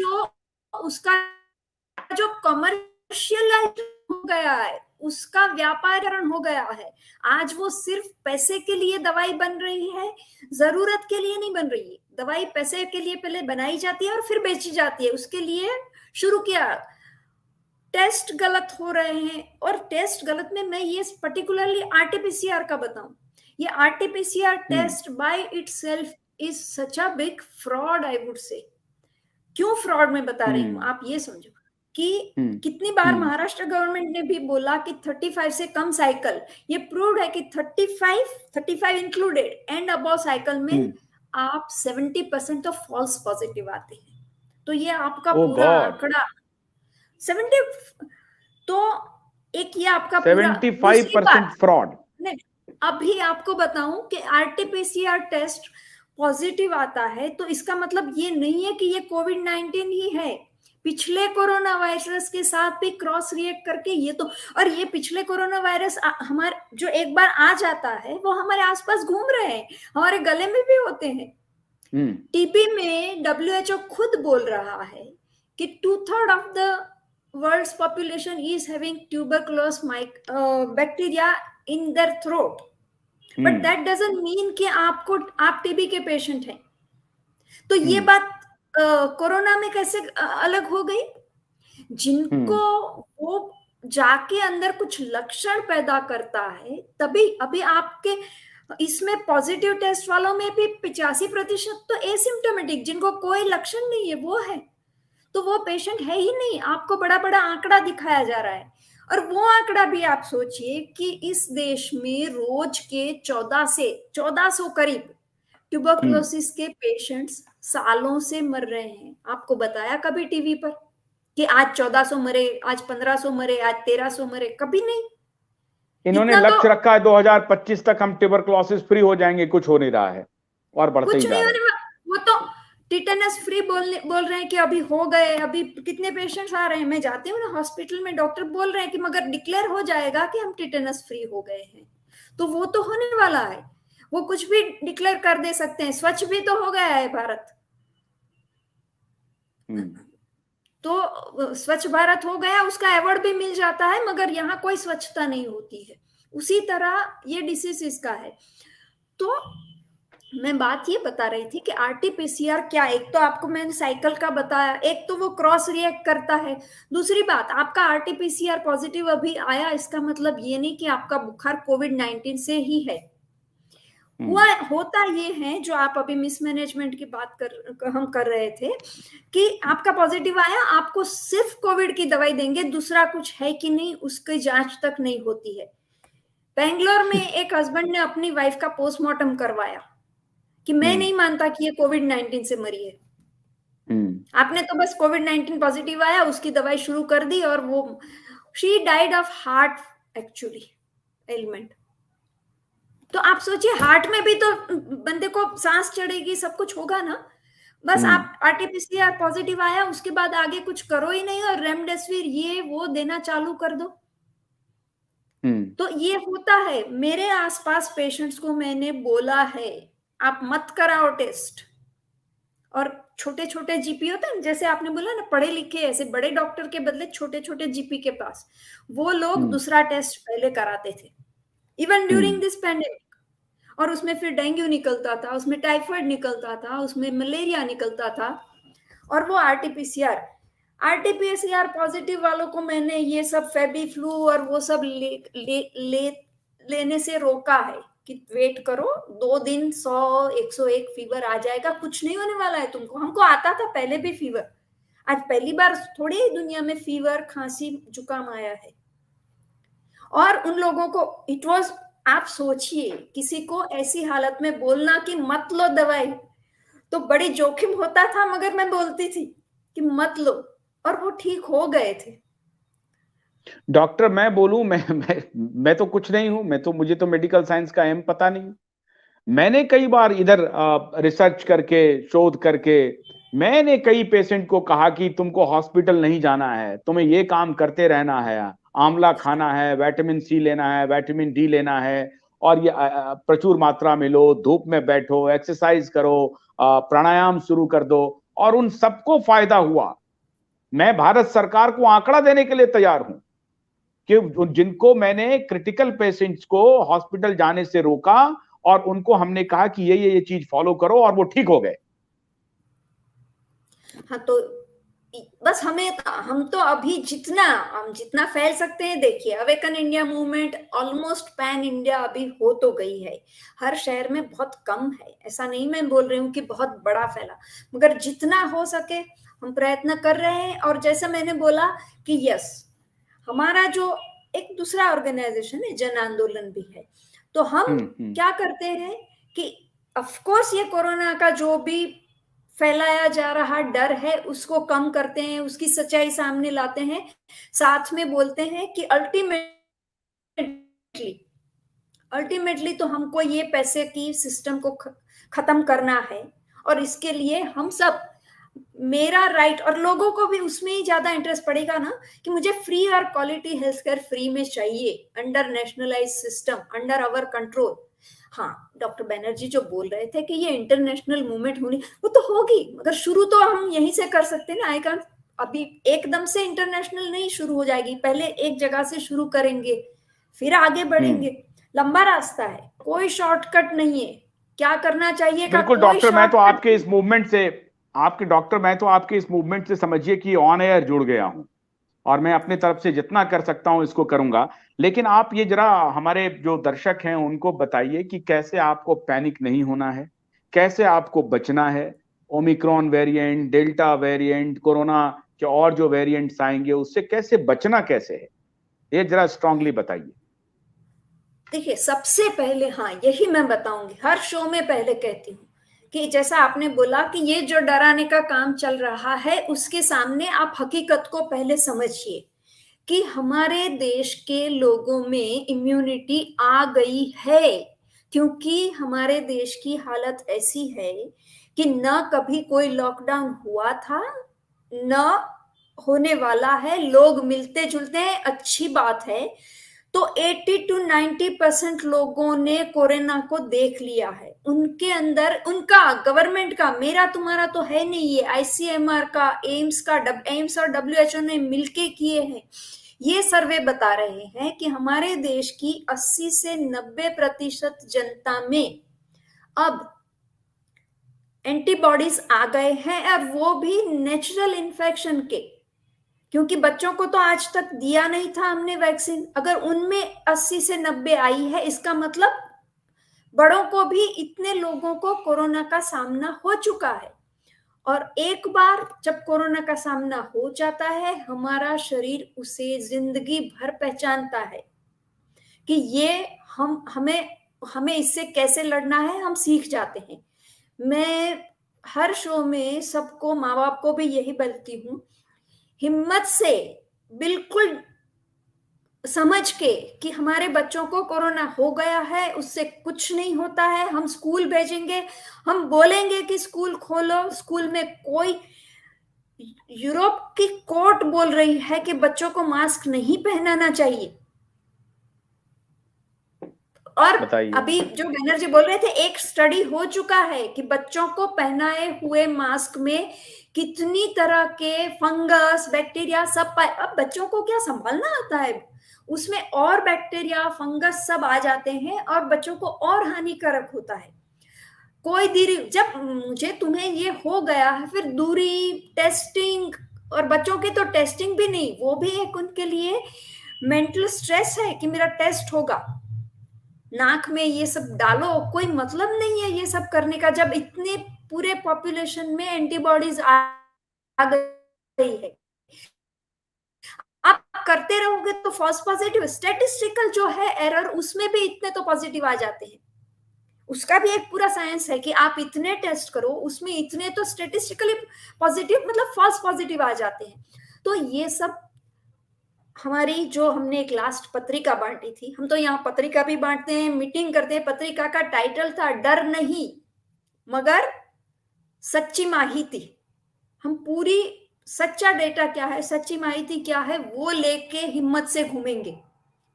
जो कमर्शियलाइज हो गया है, उसका व्यापारीकरण हो गया है। आज वो सिर्फ पैसे के लिए दवाई बन रही है, जरूरत के लिए नहीं बन रही है। दवाई पैसे के लिए पहले बनाई जाती है और फिर बेची जाती है, उसके लिए शुरू किया। टेस्ट गलत हो रहे हैं, और टेस्ट गलत में मैं ये पर्टिकुलरली आरटीपीसीआर का बताऊं, ये RTPCR test by itself is such a big fraud, I would say. क्यों फ्रॉड में बता रही हूँ, आप ये समझो कि कितनी बार महाराष्ट्र गवर्नमेंट ने भी बोला कि 35 से कम साइकिल, ये प्रूव्ड है कि 35 इंक्लूडेड एंड अबव साइकिल में आप 70% तो फॉल्स पॉजिटिव आते हैं। तो ये आपका पूरा आंकड़ा 70, तो एक ये आपका 75% फ्रॉड। अभी आपको बताऊं कि आरटीपीसीआर टेस्ट पॉजिटिव आता है तो इसका मतलब ये नहीं है कि ये कोविड-19 ही है। पिछले कोरोना वायरस के साथ भी क्रॉस रिएक्ट करके ये तो, और ये पिछले कोरोना वायरस हमारे जो एक बार आ जाता है वो हमारे आसपास घूम रहे हैं, हमारे गले में भी होते हैं। टीबी में WHO खुद बोल रहा है कि 2/3 of the world's population is having tuberculosis bacteria in their throat, but that doesn't mean कि आप टीबी के पेशेंट हैं। तो ये बात कोरोना में कैसे अलग हो गई? जिनको वो जाके अंदर कुछ लक्षण पैदा करता है, तभी अभी आपके इसमें पॉजिटिव टेस्ट वालों में भी 85% तो एसिम्टोमेटिक, जिनको कोई लक्षण नहीं है वो है, तो वो पेशेंट है ही नहीं। आपको बड़ा बड़ा आंकड़ा दिखाया जा रहा है, और वो आंकड़ा भी आप सोचिए कि इस देश में रोज के 1400 करीब ट्यूबरकुलोसिस के पेशेंट्स सालों से मर रहे हैं। आपको बताया कभी टीवी पर कि आज 1400 मरे, आज 1500 मरे, आज 1300 मरे? कभी नहीं। इन्होंने लक्ष्य रखा है 2025 तक हम ट्यूबरकुलोसिस फ्री हो जाएंगे, कुछ हो नहीं रहा है और बढ़ते ही जा रहे हैं। वो तो टिटेनस फ्री बोल रहे हैं कि अभी हो गए, अभी कितने पेशेंट्स आ रहे हैं, मैं जाती हूँ ना हॉस्पिटल में, डॉक्टर बोल रहे हैं कि मगर डिक्लेयर हो जाएगा कि हम टिटेनस फ्री हो गए हैं, तो वो तो होने वाला है, वो कुछ भी डिक्लेयर कर दे सकते हैं। स्वच्छ भी तो हो गया है भारत, तो स्वच्छ भारत हो गया, उसका अवार्ड भी मिल जाता है, मगर यहाँ कोई स्वच्छता नहीं होती है। उसी तरह ये डिसीज इसका है। तो मैं बात ये बता रही थी कि आरटीपीसीआर क्या, एक तो आपको मैंने साइकिल का बताया, एक तो वो क्रॉस रिएक्ट करता है। दूसरी बात, आपका आरटीपीसीआर पॉजिटिव अभी आया, इसका मतलब ये नहीं कि आपका बुखार कोविड-19 से ही है। हुआ होता ये है, जो आप अभी मिसमैनेजमेंट की बात हम कर रहे थे, कि आपका पॉजिटिव आया, आपको सिर्फ कोविड की दवाई देंगे, दूसरा कुछ है कि नहीं उसकी जांच तक नहीं होती है। बेंगलोर में एक हस्बैंड ने अपनी वाइफ का पोस्टमार्टम करवाया कि मैं नहीं मानता कि ये कोविड-19 से मरी है। आपने तो बस कोविड-19 पॉजिटिव आया, उसकी दवाई शुरू कर दी, और वो she died of heart actually element. तो आप सोचिए, हार्ट में भी तो बंदे को सांस चढ़ेगी, सब कुछ होगा ना। बस आप आरटीपीसीआर पॉजिटिव आया, उसके बाद आगे कुछ करो ही नहीं, और रेमडेसिविर ये वो देना चालू कर दो। तो ये होता है। मेरे आसपास पेशेंट्स को मैंने बोला है, आप मत कराओ टेस्ट। और छोटे छोटे जीपी होते हैं, जैसे आपने बोला ना, पढ़े लिखे ऐसे बड़े डॉक्टर के बदले छोटे छोटे जीपी के पास, वो लोग दूसरा टेस्ट पहले कराते थे, इवन ड्यूरिंग दिस पैंडेमिक। और उसमें फिर डेंगू निकलता था, उसमें टाइफाइड निकलता था, उसमें मलेरिया निकलता था, और वो आरटीपीसीआर पॉजिटिव वालों को मैंने ये सब फेबी फ्लू और वो सब लेने से रोका है कि वेट करो 2 दिन, 100-101 फीवर आ जाएगा, कुछ नहीं होने वाला है तुमको। हमको आता था पहले भी फीवर, आज पहली बार थोड़ी दुनिया में फीवर, खांसी, जुकाम आया है। और उन लोगों को इट वाज, आप सोचिए किसी को ऐसी हालत में बोलना कि मत लो दवाई, तो बड़ी जोखिम होता था, मगर मैं बोलती थी कि मत लो, और वो ठीक हो गए थे। डॉक्टर मैं बोलूं, मैं तो कुछ नहीं हूं, मुझे तो मेडिकल साइंस का एम पता नहीं। मैंने कई बार इधर रिसर्च करके, शोध करके, मैंने कई पेशेंट को कहा कि तुमको हॉस्पिटल नहीं जाना है, तुम्हें ये काम करते रहना है, आंवला खाना है, विटामिन सी लेना है, विटामिन डी लेना है, और ये प्रचुर मात्रा में लो, धूप में बैठो, एक्सरसाइज करो, प्राणायाम शुरू कर दो, और उन सबको फायदा हुआ। मैं भारत सरकार को आंकड़ा देने के लिए तैयार हूं कि जिनको मैंने क्रिटिकल पेशेंट्स को हॉस्पिटल जाने से रोका, और उनको हमने कहा कि ये चीज फॉलो करो, और वो ठीक हो गए। हाँ, तो बस हम तो अभी जितना फैल सकते हैं, देखिए awaken India movement almost pan India अभी हो तो गई है, हर शहर में बहुत कम है, ऐसा नहीं मैं बोल रही हूँ कि बहुत बड़ा फैला, मगर जितना हो सके हम प्रयत्न कर रहे हैं। और जैसे मैंने बोला कि यस, हमारा जो एक दूसरा ऑर्गेनाइजेशन है, जन आंदोलन भी है, तो हम क्या करते हैं कि ऑफकोर्स ये कोरोना का जो भी फैलाया जा रहा डर है उसको कम करते हैं, उसकी सच्चाई सामने लाते हैं, साथ में बोलते हैं कि अल्टीमेटली तो हमको ये पैसे की सिस्टम को खत्म करना है, और इसके लिए हम सब, मेरा राइट, और लोगों को भी उसमें ही ज्यादा इंटरेस्ट पड़ेगा ना कि मुझे फ्री और क्वालिटी हेल्थ केयर फ्री में चाहिए, under nationalise system, under our control. हाँ, डॉक्टर बैनर्जी जो बोल रहे थे कि ये इंटरनेशनल मूवमेंट होनी, वो तो होगी, मगर शुरू तो हम यहीं से कर सकते हैं ना। आई कांट, अभी एकदम से इंटरनेशनल नहीं शुरू हो जाएगी, पहले एक जगह से शुरू करेंगे, फिर आगे बढ़ेंगे, लंबा रास्ता है, कोई शॉर्टकट नहीं है। क्या करना चाहिए का बिल्कुल डॉक्टर, मैं तो आपके इस मूवमेंट से समझिए कि ऑन एयर जुड़ गया हूं, और मैं अपनी तरफ से जितना कर सकता हूं इसको करूंगा। लेकिन आप ये जरा हमारे जो दर्शक हैं उनको बताइए कि कैसे आपको पैनिक नहीं होना है, कैसे आपको बचना है। Omicron variant, delta variant, corona के और जो वेरिएंट्स आएंगे उससे कैसे बचना कैसे है, ये जरा स्ट्रांगली बताइए। देखिए, सबसे पहले हाँ यही मैं बताऊंगी, हर शो में पहले कहती हूँ कि जैसा आपने बोला कि ये जो डराने का काम चल रहा है उसके सामने आप हकीकत को पहले समझिए कि हमारे देश के लोगों में इम्यूनिटी आ गई है, क्योंकि हमारे देश की हालत ऐसी है कि न कभी कोई लॉकडाउन हुआ था न होने वाला है, लोग मिलते जुलते हैं, अच्छी बात है। तो 80 to 90% लोगों ने कोरोना को देख लिया है, उनके अंदर उनका गवर्नमेंट का, मेरा तुम्हारा तो है नहीं, ये आईसीएमआर का, एम्स और डब्ल्यूएचओ ने मिलके किए हैं। ये सर्वे बता रहे हैं कि हमारे देश की 80 से 90% जनता में अब एंटीबॉडीज आ गए हैं, और वो भी नेचुरल इन्फेक्शन के, क्योंकि बच्चों को तो आज तक दिया नहीं था हमने वैक्सीन। अगर उनमें 80 से 90 आई है, इसका मतलब बड़ों को भी, इतने लोगों को कोरोना का सामना हो चुका है। और एक बार जब कोरोना का सामना हो जाता है, हमारा शरीर उसे जिंदगी भर पहचानता है कि ये हमें इससे कैसे लड़ना है, हम सीख जाते हैं। मैं हर शो में सबको, माँ बाप को भी यही बोलती हूँ, हिम्मत से बिल्कुल समझ के कि हमारे बच्चों को कोरोना हो गया है, उससे कुछ नहीं होता है, हम स्कूल भेजेंगे, हम बोलेंगे कि स्कूल खोलो। स्कूल में कोई, यूरोप की कोर्ट बोल रही है कि बच्चों को मास्क नहीं पहनाना चाहिए। और अभी जो बैनर्जी बोल रहे थे, एक स्टडी हो चुका है कि बच्चों को पहनाए हुए मास्क में कितनी तरह के फंगस, बैक्टीरिया सब पाए। अब बच्चों को क्या संभालना आता है, उसमें और बैक्टीरिया, फंगस सब आ जाते हैं और बच्चों को और हानिकारक होता है। कोई दूरी, जब मुझे तुम्हें ये हो गया है, फिर दूरी, टेस्टिंग, और बच्चों की तो टेस्टिंग भी नहीं, वो भी एक उनके लिए मेंटल स्ट्रेस है कि मेरा टेस्ट होगा। नाक में ये सब डालो, कोई मतलब नहीं है ये सब करने का, जब इतने पूरे पॉपुलेशन में एंटीबॉडीज आ गई है। आप करते रहोगे तो फॉल्स पॉजिटिव, स्टैटिस्टिकल जो है एरर, उसमें भी इतने तो पॉजिटिव आ जाते हैं। उसका भी एक पूरा साइंस है कि आप इतने टेस्ट करो, उसमें इतने तो स्टैटिस्टिकली पॉजिटिव, मतलब फॉल्स पॉजिटिव आ जाते हैं। तो ये सब हमारी जो हमने एक लास्ट पत्रिका बांटी थी, हम तो यहाँ पत्रिका भी बांटते हैं, मीटिंग करते हैं, पत्रिका का टाइटल था डर नहीं मगर सच्ची माहिती। हम पूरी सच्चा डेटा क्या है, सच्ची माहिती क्या है, वो लेके हिम्मत से घूमेंगे,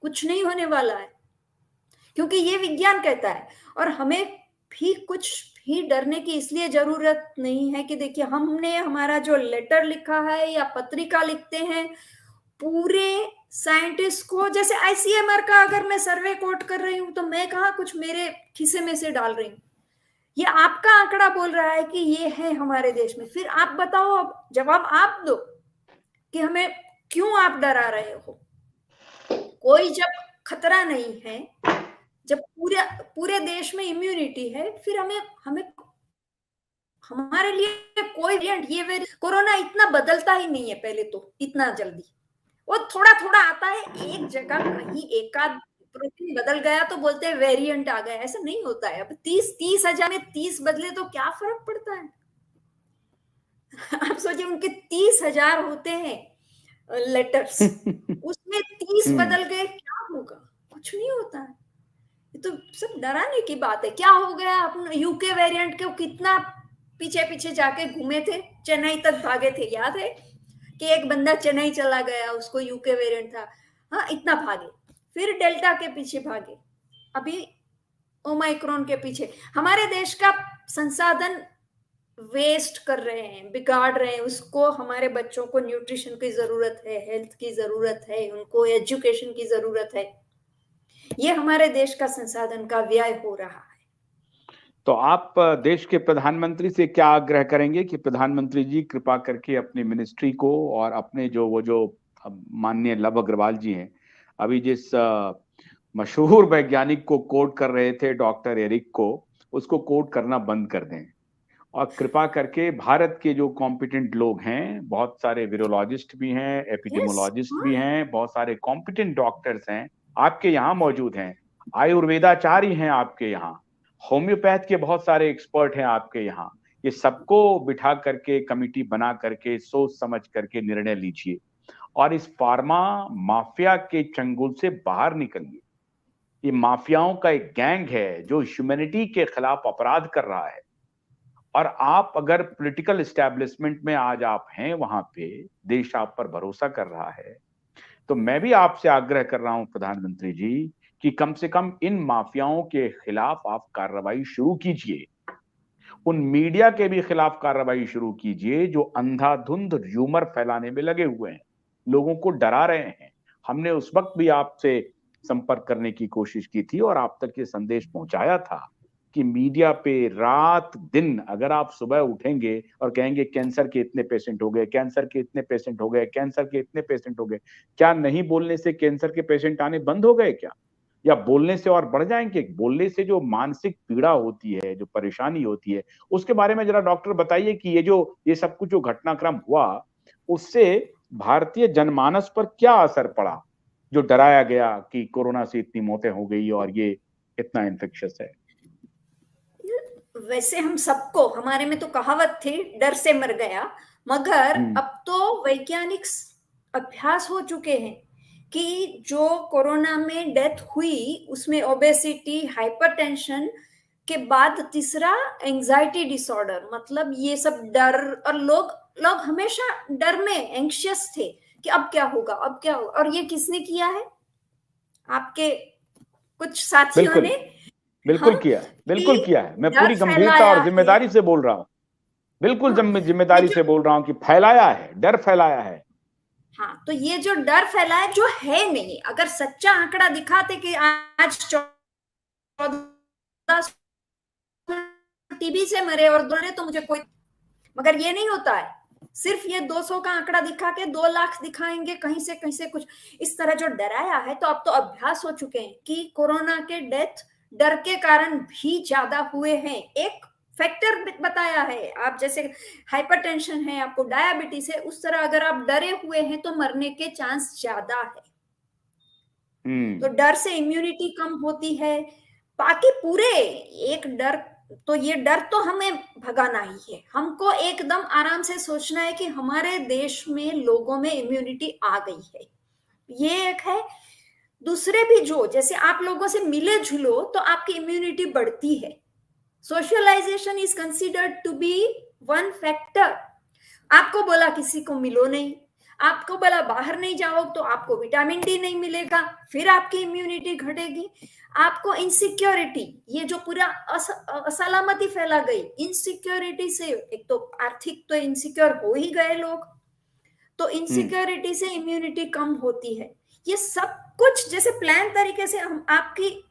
कुछ नहीं होने वाला है, क्योंकि ये विज्ञान कहता है। और हमें भी कुछ भी डरने की इसलिए जरूरत नहीं है कि देखिए, हमने हमारा जो लेटर लिखा है या पत्रिका लिखते हैं, पूरे साइंटिस्ट को, जैसे आईसीएमआर का अगर मैं सर्वे कोट कर रही हूं तो मैं कहा कुछ मेरे खिसे में से डाल रही हूं, ये आपका आंकड़ा बोल रहा है कि ये है हमारे देश में। फिर आप बताओ, अब जवाब आप दो कि हमें क्यों आप डरा रहे हो। कोई जब खतरा नहीं है, जब पूरे देश में इम्यूनिटी है, फिर हमें हमारे लिए कोई वेरिएंट, ये कोरोना इतना बदलता ही नहीं है पहले तो, इतना जल्दी वो थोड़ा थोड़ा आता है, एक जगह कहीं एकाध प्रोटीन बदल गया तो बोलते हैं वेरिएंट आ गया, ऐसा नहीं होता है। अब 30,000 में 30 बदले तो क्या फर्क पड़ता है। आप सोचिए, उनके 30,000 होते हैं लेटर्स, उसमें 30 बदल गए, क्या होगा, कुछ नहीं होता है। ये तो सब डराने की बात है। क्या हो गया, अपने यूके वेरिएंट के कितना पीछे पीछे जाके घूमे थे, चेन्नई तक भागे थे, याद है कि एक बंदा चेन्नई चला गया, उसको यूके वेरिएंट था, हाँ इतना भागे, फिर डेल्टा के पीछे भागे, अभी ओमाइक्रॉन के पीछे। हमारे देश का संसाधन वेस्ट कर रहे हैं, बिगाड़ रहे हैं उसको। हमारे बच्चों को न्यूट्रिशन की जरूरत है, हेल्थ की जरूरत है, उनको एजुकेशन की जरूरत है, ये हमारे देश का संसाधन का व्यय हो रहा है। तो आप देश के प्रधानमंत्री से क्या आग्रह करेंगे कि प्रधानमंत्री जी कृपा करके अपनी मिनिस्ट्री को और अपने जो माननीय लव अग्रवाल जी हैं, अभी जिस मशहूर वैज्ञानिक को कोट कर रहे थे, डॉक्टर एरिक को, उसको कोट करना बंद कर दें और कृपा करके भारत के जो कॉम्पिटेंट लोग हैं, बहुत सारे वीरोलॉजिस्ट भी हैं, एपिडेमोलॉजिस्ट भी हैं, बहुत सारे कॉम्पिटेंट डॉक्टर्स हैं, आपके यहाँ मौजूद हैं, आयुर्वेदाचार्य हैं आपके यहाँ, होम्योपैथ के बहुत सारे एक्सपर्ट हैं आपके यहाँ। ये सबको बिठा करके कमिटी बना करके सोच समझ करके निर्णय लीजिए और इस फार्मा माफिया के चंगुल से बाहर निकलिए। ये माफियाओं का एक गैंग है जो ह्यूमैनिटी के खिलाफ अपराध कर रहा है और आप अगर पॉलिटिकल एस्टैब्लिशमेंट में आज आप हैं, वहां पे देश आप पर भरोसा कर रहा है, तो मैं भी आपसे आग्रह कर रहा हूं प्रधानमंत्री जी कि कम से कम इन माफियाओं के खिलाफ आप कार्रवाई शुरू कीजिए। उन मीडिया के भी खिलाफ कार्रवाई शुरू कीजिए जो अंधाधुंध र्यूमर फैलाने में लगे हुए हैं, लोगों को डरा रहे हैं। हमने उस वक्त भी आपसे संपर्क करने की कोशिश की थी और आप तक ये संदेश पहुंचाया था कि मीडिया पे रात दिन अगर आप सुबह उठेंगे और कहेंगे कैंसर के इतने पेशेंट हो गए, कैंसर के इतने पेशेंट हो गए, कैंसर के इतने पेशेंट हो गए, क्या नहीं बोलने से कैंसर के पेशेंट आने बंद हो गए क्या, या बोलने से और बढ़ जाएंगे? बोलने से जो मानसिक पीड़ा होती है, जो परेशानी होती है, उसके बारे में जरा डॉक्टर बताइए कि ये सब कुछ जो घटनाक्रम हुआ उससे भारतीय जनमानस पर क्या असर पड़ा, जो डराया गया कि कोरोना से इतनी मौतें हो गई और ये इतना इन्फेक्शियस है। वैसे हम सबको, हमारे में तो कहावत थी डर से मर गया, मगर अब तो वैज्ञानिक अभ्यास हो चुके हैं कि जो कोरोना में डेथ हुई उसमें ओबेसिटी, हाइपरटेंशन के बाद तीसरा एंजाइटी डिसऑर्डर, मतलब ये सब डर, और लोग हमेशा डर में एंग्शियस थे कि अब क्या होगा, अब क्या होगा। और ये किसने किया है? आपके कुछ साथियों ने बिल्कुल किया है। मैं पूरी गंभीरता और जिम्मेदारी से बोल रहा हूँ, बिल्कुल जिम्मेदारी से बोल रहा हूँ कि फैलाया है, डर फैलाया है। हाँ, तो ये जो डर फैलाया जो है नहीं, अगर सच्चा आंकड़ा दिखाते कि आज 14 टीबी से मरे और दो, तो मुझे कोई, मगर ये नहीं होता है। सिर्फ ये 200 का आंकड़ा दिखा के 2 लाख दिखाएंगे कहीं से कुछ इस तरह जो डराया है। तो अब तो अभ्यास हो चुके हैं कि कोरोना के डेथ डर के कारण भी ज्यादा हुए हैं। एक फैक्टर बताया है, आप जैसे हाइपरटेंशन है, आपको डायबिटीज है, उस तरह अगर आप डरे हुए हैं तो मरने के चांस ज्यादा है। तो डर से इम्यूनिटी कम होती है। बाकी पूरे एक डर, तो ये डर तो हमें भगाना ही है। हमको एकदम आराम से सोचना है कि हमारे देश में लोगों में इम्यूनिटी आ गई है, ये एक है। दूसरे भी जो जैसे आप लोगों से मिले जुलो तो आपकी इम्यूनिटी बढ़ती है। Socialisation is considered to be one factor. आपको बोला किसी को मिलो नहीं, आपको बोला बाहर नहीं जाओ तो आपको विटामिन डी नहीं मिलेगा, फिर आपकी इम्यूनिटी घटेगी। आपको इनसिक्योरिटी, ये जो पूरा असलामती फैला गई, इनसिक्योरिटी से एक तो आर्थिक तो इनसिक्योर हो ही गए लोग, तो इनसिक्योरिटी से इम्यूनिटी कम होती है। ये सब कुछ जैसे प्लान तरीके से हम आपकी,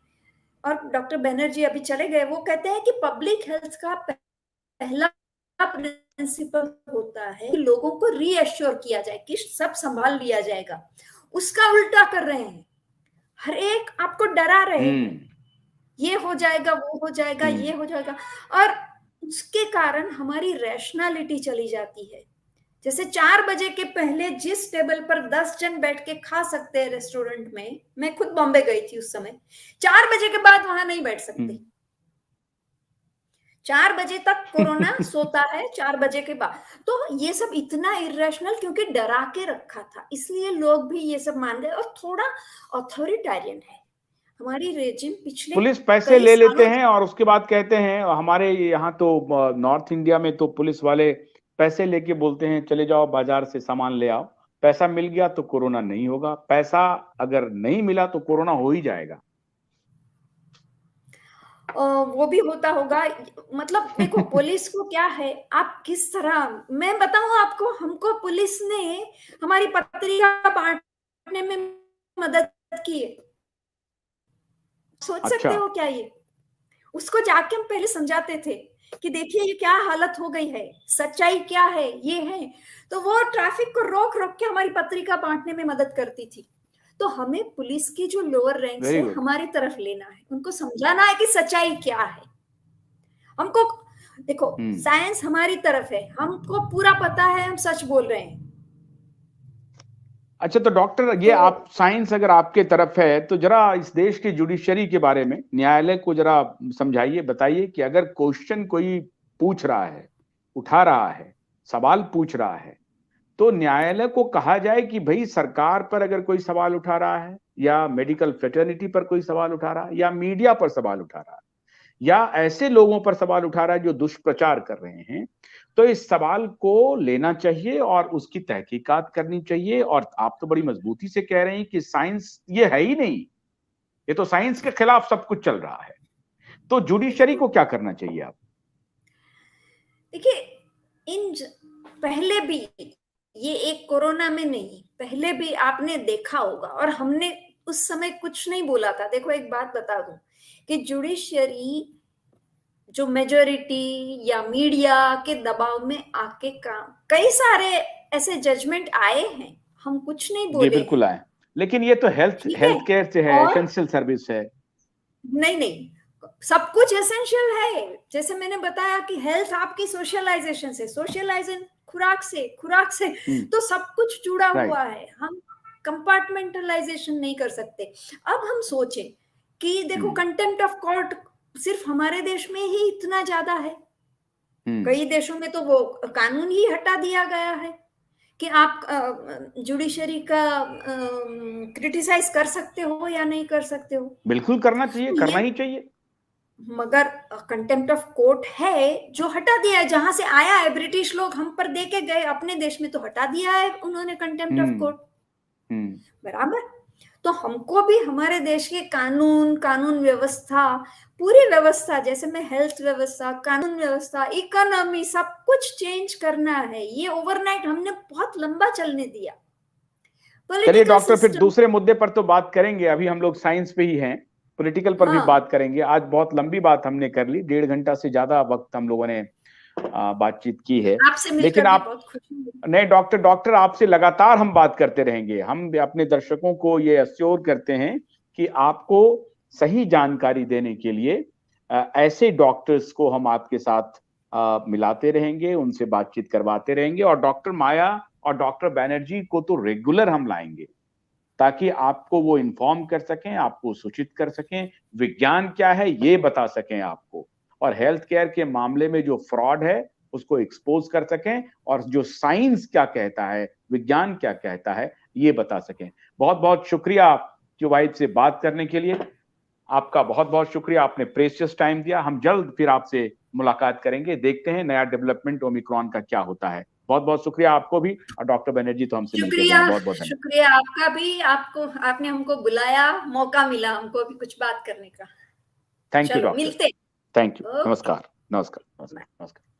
और डॉक्टर बनर्जी अभी चले गए, वो कहते हैं कि पब्लिक हेल्थ का पहला प्रिंसिपल होता है कि लोगों को रीएश्योर किया जाए कि सब संभाल लिया जाएगा। उसका उल्टा कर रहे हैं, हर एक आपको डरा रहे हैं, ये हो जाएगा, वो हो जाएगा, ये हो जाएगा, और उसके कारण हमारी रैशनैलिटी चली जाती है। जैसे 4 बजे के पहले जिस टेबल पर 10 जन बैठ के खा सकते हैं रेस्टोरेंट में, मैं खुद बॉम्बे गई थी उस समय, 4 बजे के बाद वहां नहीं बैठ सकते। 4 बजे तक कोरोना सोता है, 4 बजे के बाद। तो ये सब इतना इरेशनल, क्योंकि डरा के रखा था, इसलिए लोग भी ये सब मान गए और थोड़ा ऑथोरिटेरियन है हमारी रेजिम। पिछले पुलिस पैसे ले लेते हैं और उसके बाद कहते हैं, हमारे यहाँ तो नॉर्थ इंडिया में तो पुलिस वाले पैसे लेके बोलते हैं चले जाओ बाजार से सामान ले आओ, पैसा मिल गया तो कोरोना नहीं होगा, पैसा अगर नहीं मिला तो कोरोना हो ही जाएगा। वो भी होता होगा। मतलब देखो पुलिस को क्या है, आप किस तरह, मैं बताऊं आपको, हमको पुलिस ने हमारी पत्रिका बांटने में मदद की है। सोच सकते हो क्या ये? उसको जाके हम पहले समझाते थे कि देखिए ये क्या हालत हो गई है, सच्चाई क्या है, ये है। तो वो ट्रैफिक को रोक रोक के हमारी पत्रिका बांटने में मदद करती थी। तो हमें पुलिस की जो लोअर रैंक वेरी है गुड। हमारी तरफ लेना है, उनको समझाना है कि सच्चाई क्या है। हमको देखो साइंस हमारी तरफ है, हमको पूरा पता है, हम सच बोल रहे हैं। अच्छा, तो डॉक्टर ये तो आप साइंस अगर आपके तरफ है तो जरा इस देश की जुडिशरी के बारे में, न्यायालय को जरा समझाइए, बताइए कि अगर क्वेश्चन कोई पूछ रहा है, उठा रहा है, सवाल पूछ रहा है, तो न्यायालय को कहा जाए कि भाई सरकार पर अगर कोई सवाल उठा रहा है, या मेडिकल फ्रेटर्निटी पर कोई सवाल उठा रहा है, या मीडिया पर सवाल उठा रहा है, या ऐसे लोगों पर सवाल उठा रहा है जो दुष्प्रचार कर रहे हैं, तो इस सवाल को लेना चाहिए और उसकी तहकीकात करनी चाहिए। और आप तो बड़ी मजबूती से कह रहे हैं कि साइंस ये है ही नहीं, ये तो साइंस के खिलाफ सब कुछ चल रहा है। तो जुडिशरी को क्या करना चाहिए आप? देखिए, पहले भी, ये एक कोरोना में नहीं, पहले भी आपने देखा होगा, और हमने उस समय कुछ नहीं बोला था। देखो एक बात बता दूं कि जुडिशरी जो मेजोरिटी या मीडिया के दबाव में आके काम, कई सारे ऐसे जजमेंट आए हैं, हम कुछ नहीं जी बोले बिल्कुल हैं, आए, लेकिन ये तो ठीक है। हेल्थ केयर से है, और एसेंशियल सर्विस है। नहीं नहीं, सब कुछ एसेंशियल है। जैसे मैंने बताया कि हेल्थ आपकी सोशलाइजेशन से, सोशलाइजेशन खुराक से तो सब कुछ जुड़ा हुआ है। हम कंपार्टमेंटलाइजेशन नहीं कर सकते। अब हम सोचें कि देखो कंटेम्प्ट ऑफ कोर्ट सिर्फ हमारे देश में ही इतना ज्यादा है, कई देशों में तो वो कानून ही हटा दिया गया है कि आप जुडिशरी का क्रिटिसाइज कर सकते हो या नहीं कर सकते हो। बिल्कुल करना चाहिए, करना ही चाहिए। मगर कंटेम्प्ट ऑफ कोर्ट है जो हटा दिया है, जहां से आया है, ब्रिटिश लोग हम पर दे के गए, अपने देश में तो हटा दिया है उन्होंने कंटेम्प्ट ऑफ कोर्ट, बराबर। तो हमको भी हमारे देश के कानून व्यवस्था, पूरी व्यवस्था, जैसे मैं हेल्थ व्यवस्था, कानून व्यवस्था, इकोनॉमी, सब कुछ चेंज करना है। ये ओवरनाइट हमने बहुत लंबा चलने दिया। चलिए पॉलिटिकल डॉक्टर, फिर सिस्टम, दूसरे मुद्दे पर तो बात करेंगे, अभी हम लोग साइंस पे ही हैं, पॉलिटिकल पर भी हाँ, बात करेंगे। आज बहुत लंबी बात हमने कर ली, 1.5 घंटा से ज्यादा वक्त हम लोगों ने बातचीत की है। आपसे मिलकर लेकिन भी आप, बहुत खुशी हुई। नहीं डॉक्टर आपसे लगातार हम बात करते रहेंगे। हम अपने दर्शकों को ये अश्योर करते हैं कि आपको सही जानकारी देने के लिए ऐसे डॉक्टर्स को हम आपके साथ मिलाते रहेंगे, उनसे बातचीत करवाते रहेंगे। और डॉक्टर माया और डॉक्टर बैनर्जी को तो रेगुलर हम लाएंगे, ताकि आपको वो इन्फॉर्म कर सकें, आपको सूचित कर सकें, विज्ञान क्या है ये बता सकें आपको, और हेल्थ केयर के मामले में जो फ्रॉड है उसको एक्सपोज कर सकें, और जो साइंस क्या कहता है, विज्ञान क्या कहता है, ये बता सकें। बहुत बहुत शुक्रिया क्यूवाइब से बात करने के लिए। आपका बहुत बहुत शुक्रिया, आपने प्रेशियस टाइम दिया। हम जल्द फिर आपसे मुलाकात करेंगे, देखते हैं नया डेवलपमेंट ओमिक्रॉन का क्या होता है। बहुत बहुत शुक्रिया आपको भी, और डॉक्टर बनर्जी तो हमसे मिलकर शुक्रिया, गए। बहुत बहुत धन्यवाद। शुक्रिया आपका भी, आपने हमको बुलाया, मौका मिला हमको भी कुछ बात करने का। थैंक यू चलो डॉक्टर, मिलते हैं। थैंक यू, ओके, नमस्कार नमस्कार नमस्कार नमस्कार।